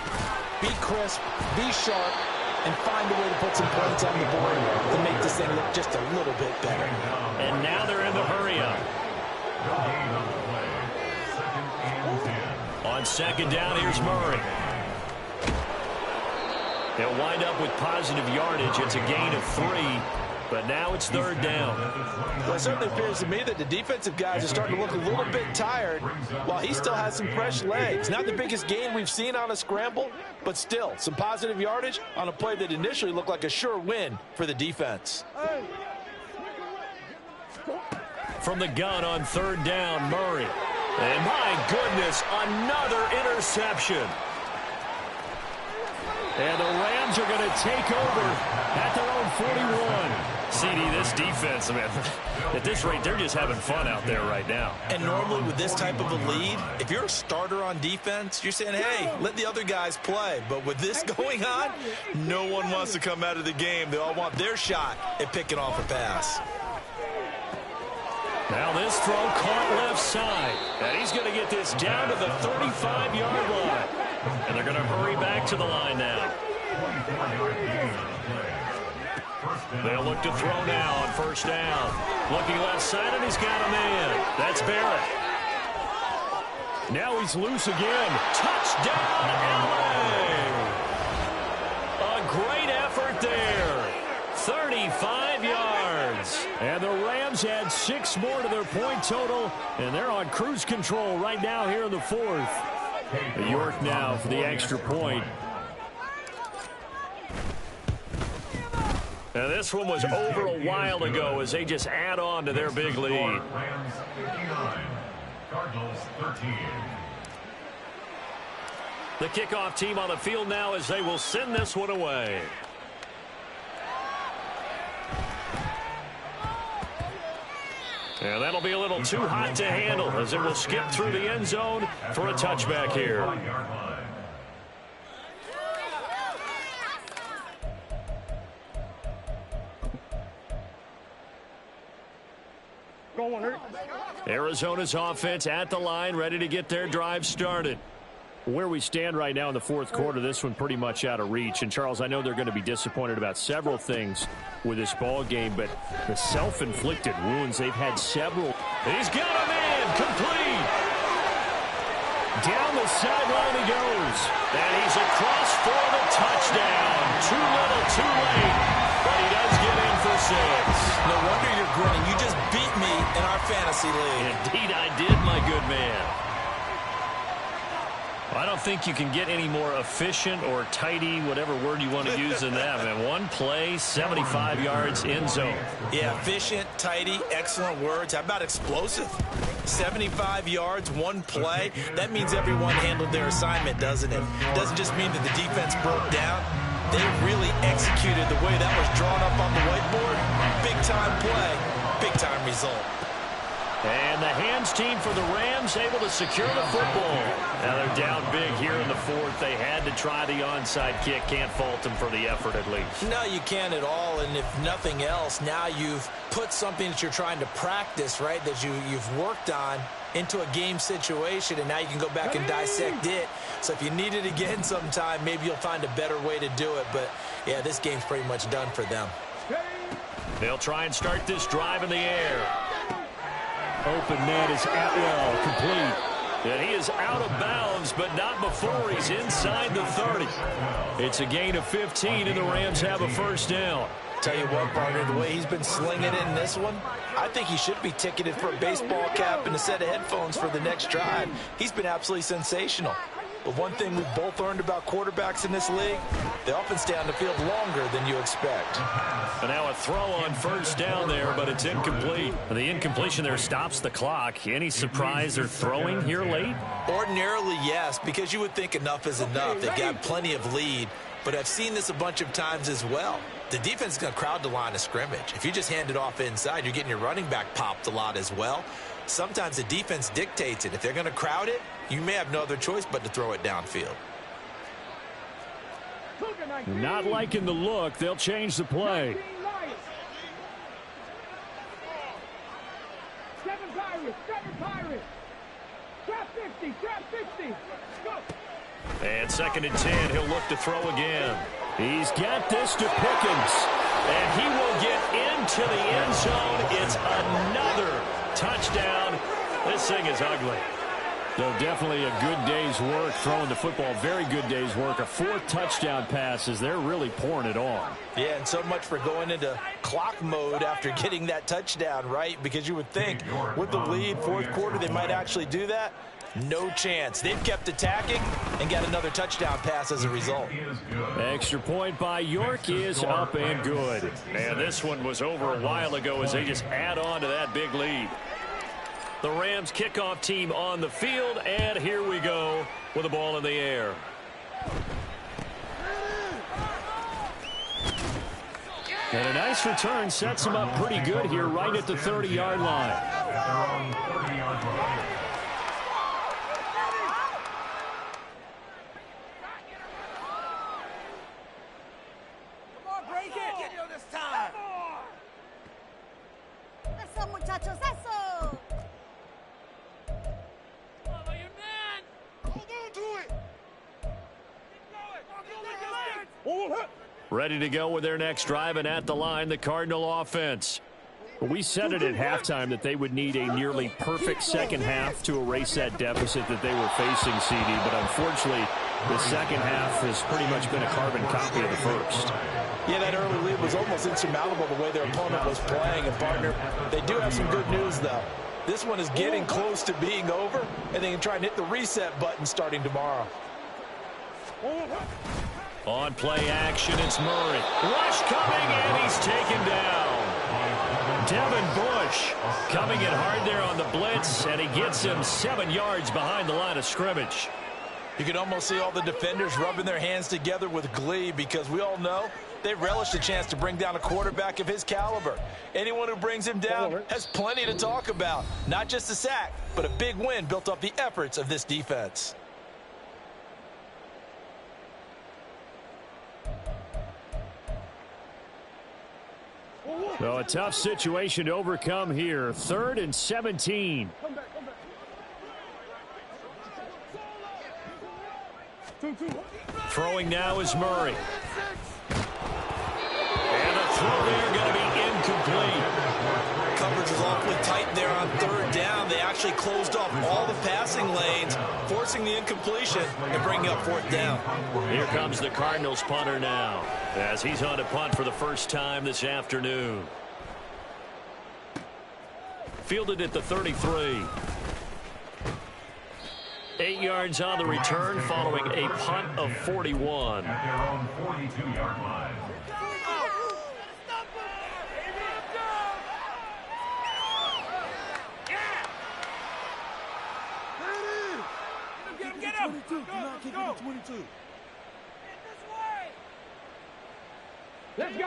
S4: be crisp, be sharp, and find a way to put some points on the board to make this thing look just a little bit better.
S1: And now they're in the hurry-up. On second down, here's Murray. They'll wind up with positive yardage. It's a gain of 3, but now it's third down.
S4: Well, it certainly appears to me that the defensive guys are starting to look a little bit tired while he still has some fresh legs. Not the biggest gain we've seen on a scramble, but still some positive yardage on a play that initially looked like a sure win for the defense.
S1: From the gun on third down, Murray. And my goodness, another interception. And the Rams are going to take over at their own 41. CD, this defense, man, at this rate, they're just having fun out there right now.
S2: And normally with this type of a lead, if you're a starter on defense, you're saying, hey, let the other guys play. But with this going on, no one wants to come out of the game. They all want their shot at picking off a pass.
S1: Now this throw caught left side. And he's going to get this down to the 35-yard line. And they're going to hurry back to the line now. They'll look to throw now on first down. Looking left side, and he's got a man. That's Barrett. Now he's loose again. Touchdown, LA! A great effort there. 35 yards. And the Rams add 6 more to their point total, and they're on cruise control right now here in the fourth. York now for the extra point. Now this one was over a while ago as they just add on to their big lead.
S3: Rams 59, Cardinals 13.
S1: The kickoff team on the field now as they will send this one away. And that'll be a little too hot to handle as it will skip through the end zone for a touchback here. Arizona's offense at the line, ready to get their drive started. Where we stand right now in the fourth quarter, this one pretty much out of reach. And, Charles, I know they're going to be disappointed about several things with this ball game, but the self-inflicted wounds, they've had several. He's got a man, complete. Down the sideline he goes. And he's across for the touchdown. Too little, too late. But he does get in for 6.
S2: No wonder you're grinning. You just beat me in our fantasy league.
S1: Indeed I did, my good man. I don't think you can get any more efficient or tidy, whatever word you want to use in that, man. One play, 75 yards, end zone.
S2: Yeah, efficient, tidy, excellent words. How about explosive? 75 yards, one play. That means everyone handled their assignment, doesn't it? Doesn't just mean that the defense broke down. They really executed the way that was drawn up on the whiteboard. Big-time play, big-time result.
S1: And the hands team for the Rams able to secure the football. Now they're down big here in the fourth. They had to try the onside kick. Can't fault them for the effort at least.
S2: No, you can't at all. And if nothing else, now you've put something that you're trying to practice, right, that you've worked on into a game situation, and now you can go back and dissect it. So if you need it again sometime, maybe you'll find a better way to do it. But, yeah, this game's pretty much done for them.
S1: They'll try and start this drive in the air. Open man is Atwell, complete. And he is out of bounds, but not before he's inside the 30. It's a gain of 15, and the Rams have a first down.
S2: Tell you what, partner, the way he's been slinging it in this one, I think he should be ticketed for a baseball cap and a set of headphones for the next drive. He's been absolutely sensational. But one thing we've both learned about quarterbacks in this league, they often stay on the field longer than you expect.
S1: And now a throw on first down there, but it's incomplete. And the incompletion there stops the clock. Any surprise they're throwing here late?
S2: Ordinarily, yes, because you would think enough is enough. They've got plenty of lead, but I've seen this a bunch of times as well. The defense is going to crowd the line of scrimmage. If you just hand it off inside, you're getting your running back popped a lot as well. Sometimes the defense dictates it. If they're going to crowd it, you may have no other choice but to throw it downfield.
S7: Not liking the look. They'll change the play.
S5: Seven Pirates. Trap 50. Go.
S1: And 2nd and 10, he'll look to throw again. He's got this to Pickens. And he will get into the end zone. It's another touchdown. This thing is ugly.
S7: No, definitely a good day's work throwing the football. Very good day's work. A 4th touchdown pass as they're really pouring it on.
S4: Yeah, and so much for going into clock mode after getting that touchdown, right? Because you would think with the lead, 4th quarter, they might actually do that. No chance. They've kept attacking and got another touchdown pass as a result.
S7: Extra point by York is up and good. And this one was over a while ago as they just add on to that big lead. The Rams kickoff team on the field, and here we go with the ball in the air. And a nice return sets them up pretty good here right at the 30-yard line.
S6: Eso, muchachos, eso.
S7: Ready to go with their next drive, and at the line, the Cardinal offense. We said it at halftime that they would need a nearly perfect second half to erase that deficit that they were facing, CD, but unfortunately, the second half has pretty much been a carbon copy of the first.
S4: Yeah, that early lead was almost insurmountable the way their opponent was playing. And, partner, they do have some good news, though. This one is getting close to being over, and they can try and hit the reset button starting tomorrow.
S7: On play action, it's Murray. Rush coming, and he's taken down. Devin Bush coming in hard there on the blitz, and he gets him 7 yards behind the line of scrimmage.
S4: You can almost see all the defenders rubbing their hands together with glee because we all know they relish the chance to bring down a quarterback of his caliber. Anyone who brings him down has plenty to talk about. Not just a sack, but a big win built off the efforts of this defense.
S7: So a tough situation to overcome here. 3rd and 17. Throwing now is Murray. And the throw there going to be incomplete.
S2: Coverage was awfully tight there on 3rd down. They actually closed off all the passing lanes, forcing the incompletion and bringing up 4th down.
S7: Here comes the Cardinals punter now, as he's on to punt for the first time this afternoon. Fielded at the 33. 8 yards on the return following a punt of 41.
S3: At their own 42-yard line.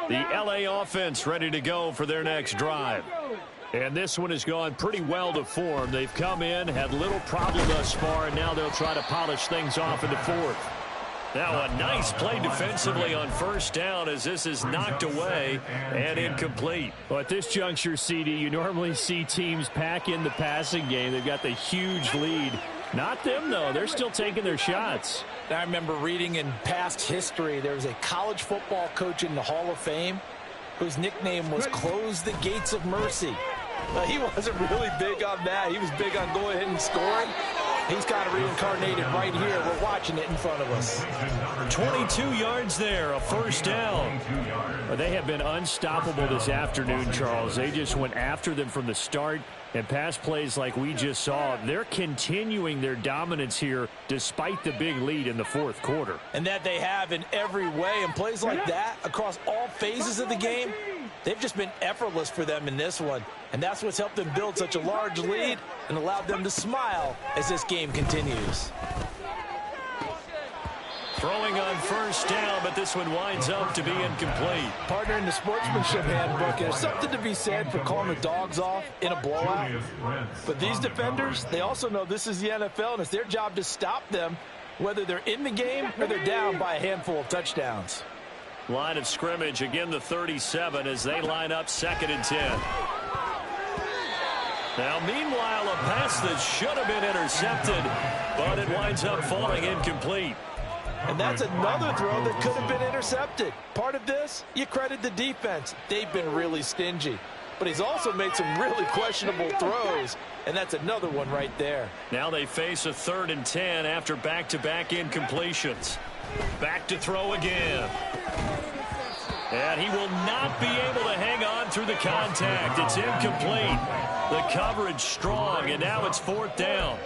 S7: The LA offense ready to go for their next drive. And this one has gone pretty well to form. They've come in, had little problem thus far, and now they'll try to polish things off in the 4th. Now a nice play defensively on 1st down as this is knocked away and incomplete. Well, at this juncture, CD, you normally see teams pack in the passing game. They've got the huge lead. Not them, though. They're still taking their shots.
S4: I remember reading in past history there was a college football coach in the Hall of Fame whose nickname was Close the Gates of Mercy. He wasn't really big on that. He was big on going ahead and scoring. He's kind of reincarnated right here. We're watching it in front of us.
S7: 22 yards there, a 1st down. Well, they have been unstoppable this afternoon, Charles. They just went after them from the start, and pass plays like we just saw. They're continuing their dominance here despite the big lead in the 4th quarter.
S4: And that they have in every way. And plays like that across all phases of the game, they've just been effortless for them in this one. And that's what's helped them build such a large lead and allowed them to smile as this game continues.
S7: Throwing on 1st down, but this one winds up to be incomplete.
S4: Partner, in the sportsmanship handbook, there's something to be said for calling the dogs off in a blowout. But these defenders, they also know this is the NFL, and it's their job to stop them, whether they're in the game or they're down by a handful of touchdowns.
S7: Line of scrimmage, again the 37 as they line up 2nd and 10. Now, meanwhile, a pass that should have been intercepted, but it winds up falling incomplete.
S4: And that's another throw that could have been intercepted. Part of this, you credit the defense. They've been really stingy. but he's also made some really questionable throws, and that's another one right there.
S7: Now they face a 3rd and 10 after back-to-back incompletions. Back to throw again. And he will not be able to hang on through the contact. It's incomplete. The coverage strong, and now it's 4th down.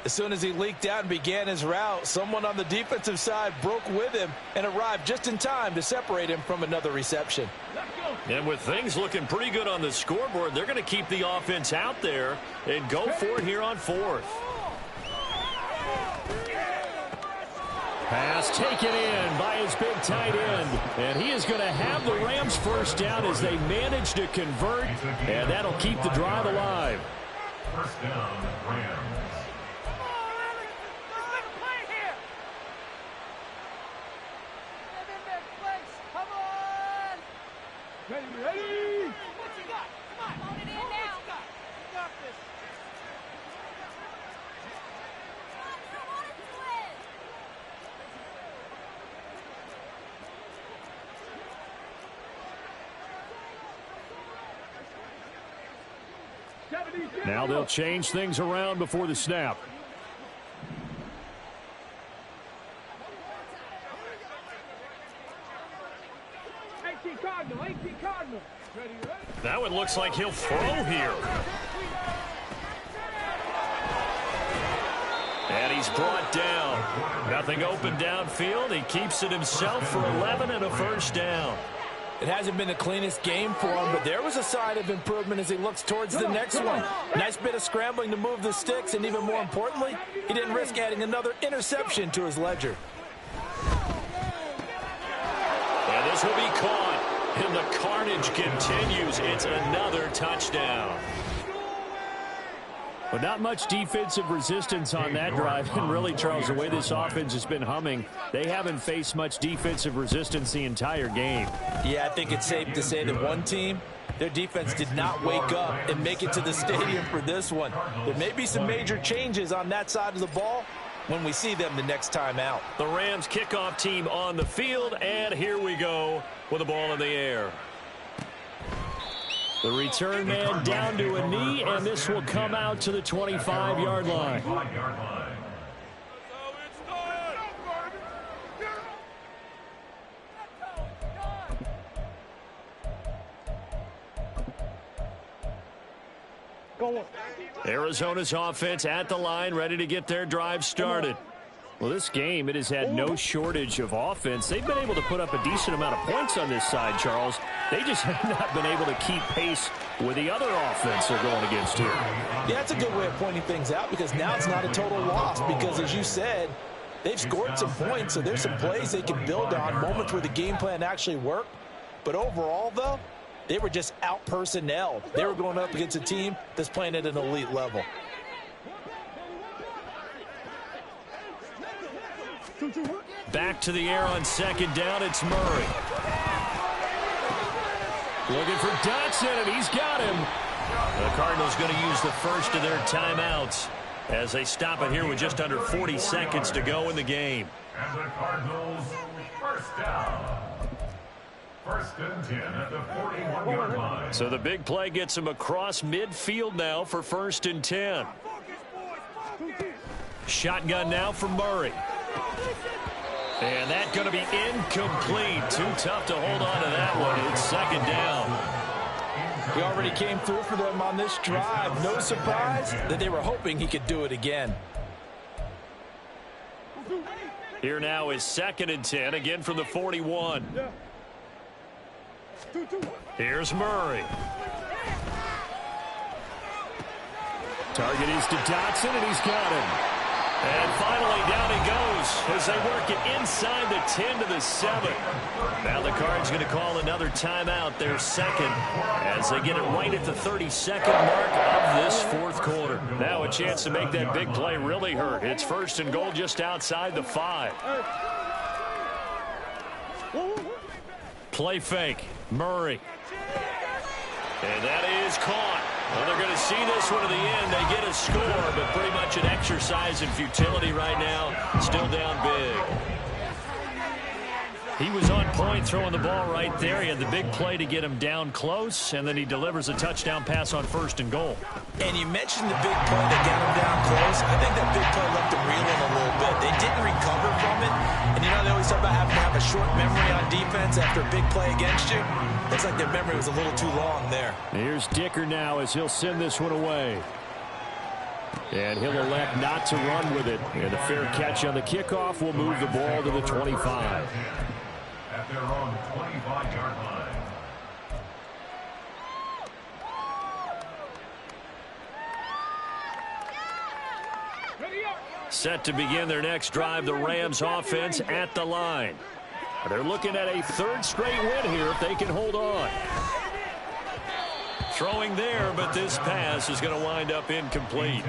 S4: As soon as he leaked out and began his route, someone on the defensive side broke with him and arrived just in time to separate him from another reception.
S7: And with things looking pretty good on the scoreboard, they're going to keep the offense out there and go for it here on 4th. Pass taken in by his big tight end. And he is going to have the Rams first down as they manage to convert. And that'll keep the drive alive.
S3: First down, Rams.
S5: Ready?
S6: What you got? Come on. Load it in now. What you got? You got this.
S7: Now they'll change things around before the snap.
S5: 18 Cardinals. Ready?
S7: That one looks like he'll throw here. And he's brought down. Nothing open downfield. He keeps it himself for 11 and a first down.
S4: It hasn't been the cleanest game for him, but there was a sign of improvement as he looks towards the next one. Nice bit of scrambling to move the sticks, and even more importantly, he didn't risk adding another interception to his ledger.
S7: And this will be caught, and the carnage continues. It's another touchdown. But not much defensive resistance on that drive. And really, Charles, the way this offense has been humming, they haven't faced much defensive resistance the entire game.
S4: Yeah, I think it's safe to say that one team, their defense did not wake up and make it to the stadium for this one. There may be some major changes on that side of the ball when we see them the next time out.
S7: The Rams kickoff team on the field, and here we go with the ball in the air. The return man down to a knee, and this will come out to the 25-yard line. Arizona's offense at the line, ready to get their drive started. Well, this game, it has had no shortage of offense. They've been able to put up a decent amount of points on this side, Charles. They just have not been able to keep pace with the other offense they're going against here.
S4: Yeah, that's a good way of pointing things out because now it's not a total loss because, as you said, they've scored some points, so there's some plays they can build on, moments where the game plan actually worked. But overall, though, they were just out-personnel. They were going up against a team that's playing at an elite level.
S7: Back to the air on second down, it's Murray. Looking for Dotson, and he's got him. The Cardinals going to use the first of their timeouts as they stop it here with just under 40 seconds to go in the game.
S3: And the Cardinals, first down. First and 10 at the 41-yard line.
S7: So the big play gets him across midfield now for first and 10. Shotgun now for Murray. And that's going to be incomplete. Too tough to hold on to that one. It's second down.
S4: He already came through for them on this drive. No surprise that they were hoping he could do it again.
S7: Here now is second and 10, again from the 41. Here's Murray. Target is to Dotson, and he's got him. And finally, down he goes as they work it inside the 10 to the 7. Now the Cards going to call another timeout, their second, as they get it right at the 32nd mark of this fourth quarter. Now a chance to make that big play really hurt. It's first and goal just outside the 5. Play fake. Murray. And that is caught. Well, they're going to see this one to the end. They get a score, but pretty much an exercise in futility right now. Still down big. He was on point throwing the ball right there. He had the big play to get him down close, and then he delivers a touchdown pass on 1st and goal.
S2: And you mentioned the big play that got him down close. I think that big play left him reeling a little bit. They didn't recover from it. And you know, they always talk about having to have a short memory on defense after a big play against you. Looks like their memory was a little too long there.
S7: Here's Dicker now as he'll send this one away. And he'll elect not to run with it. And a fair catch on the kickoff will move the ball to the 25.
S3: At their own 25-yard line.
S7: Set to begin their next drive, the Rams offense at the line. They're looking at a 3rd straight win here if they can hold on. Throwing there, but this pass is going to wind up incomplete.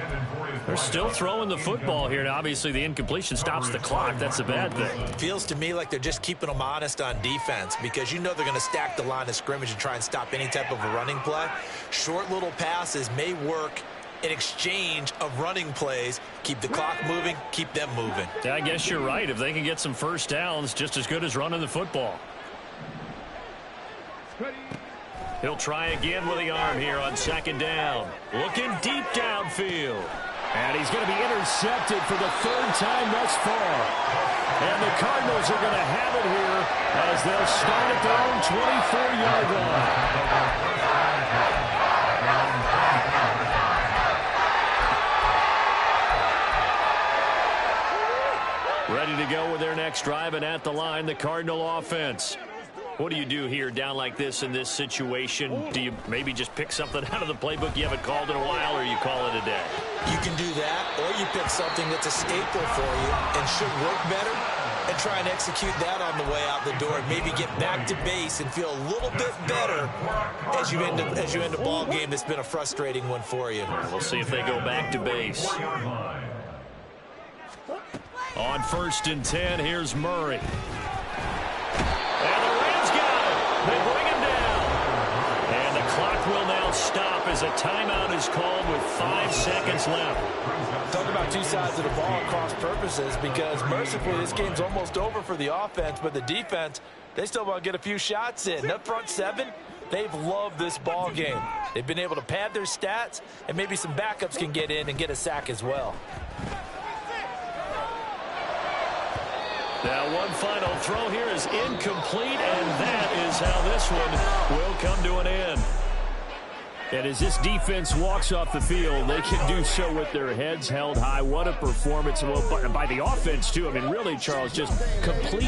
S7: They're still throwing the football here. Now, obviously, the incompletion stops the clock. That's a bad thing.
S2: Feels to me like they're just keeping them honest on defense because you know they're going to stack the line of scrimmage and try and stop any type of a running play. Short little passes may work in exchange of running plays. Keep the clock moving, keep them moving.
S7: Yeah, I guess you're right. If they can get some first downs, just as good as running the football. He'll try again with the arm here on 2nd down. Looking deep downfield. And he's going to be intercepted for the 3rd time thus far. And the Cardinals are going to have it here as they'll start at their own 24-yard line. Ready to go with their next drive, and at the line, the Cardinal offense. What do you do here down like this in this situation? Do you maybe just pick something out of the playbook you haven't called in a while, or you call it a day?
S2: You can do that, or you pick something that's a staple for you and should work better and try and execute that on the way out the door and maybe get back to base and feel a little bit better as you end a ball game that's been a frustrating one for you.
S7: We'll see if they go back to base. On 1st and 10, here's Murray. And the Rams got him. They bring him down. And the clock will now stop as a timeout is called with 5 seconds left.
S4: Talk about two sides of the ball at cross purposes, because mercifully this game's almost over for the offense, but the defense, they still want to get a few shots in. That front 7, they've loved this ball game. They've been able to pad their stats, and maybe some backups can get in and get a sack as well.
S7: Now one final throw here is incomplete, and that is how this one will come to an end. And as this defense walks off the field, they can do so with their heads held high. What a performance by the offense, too. I mean, really, Charles, just complete.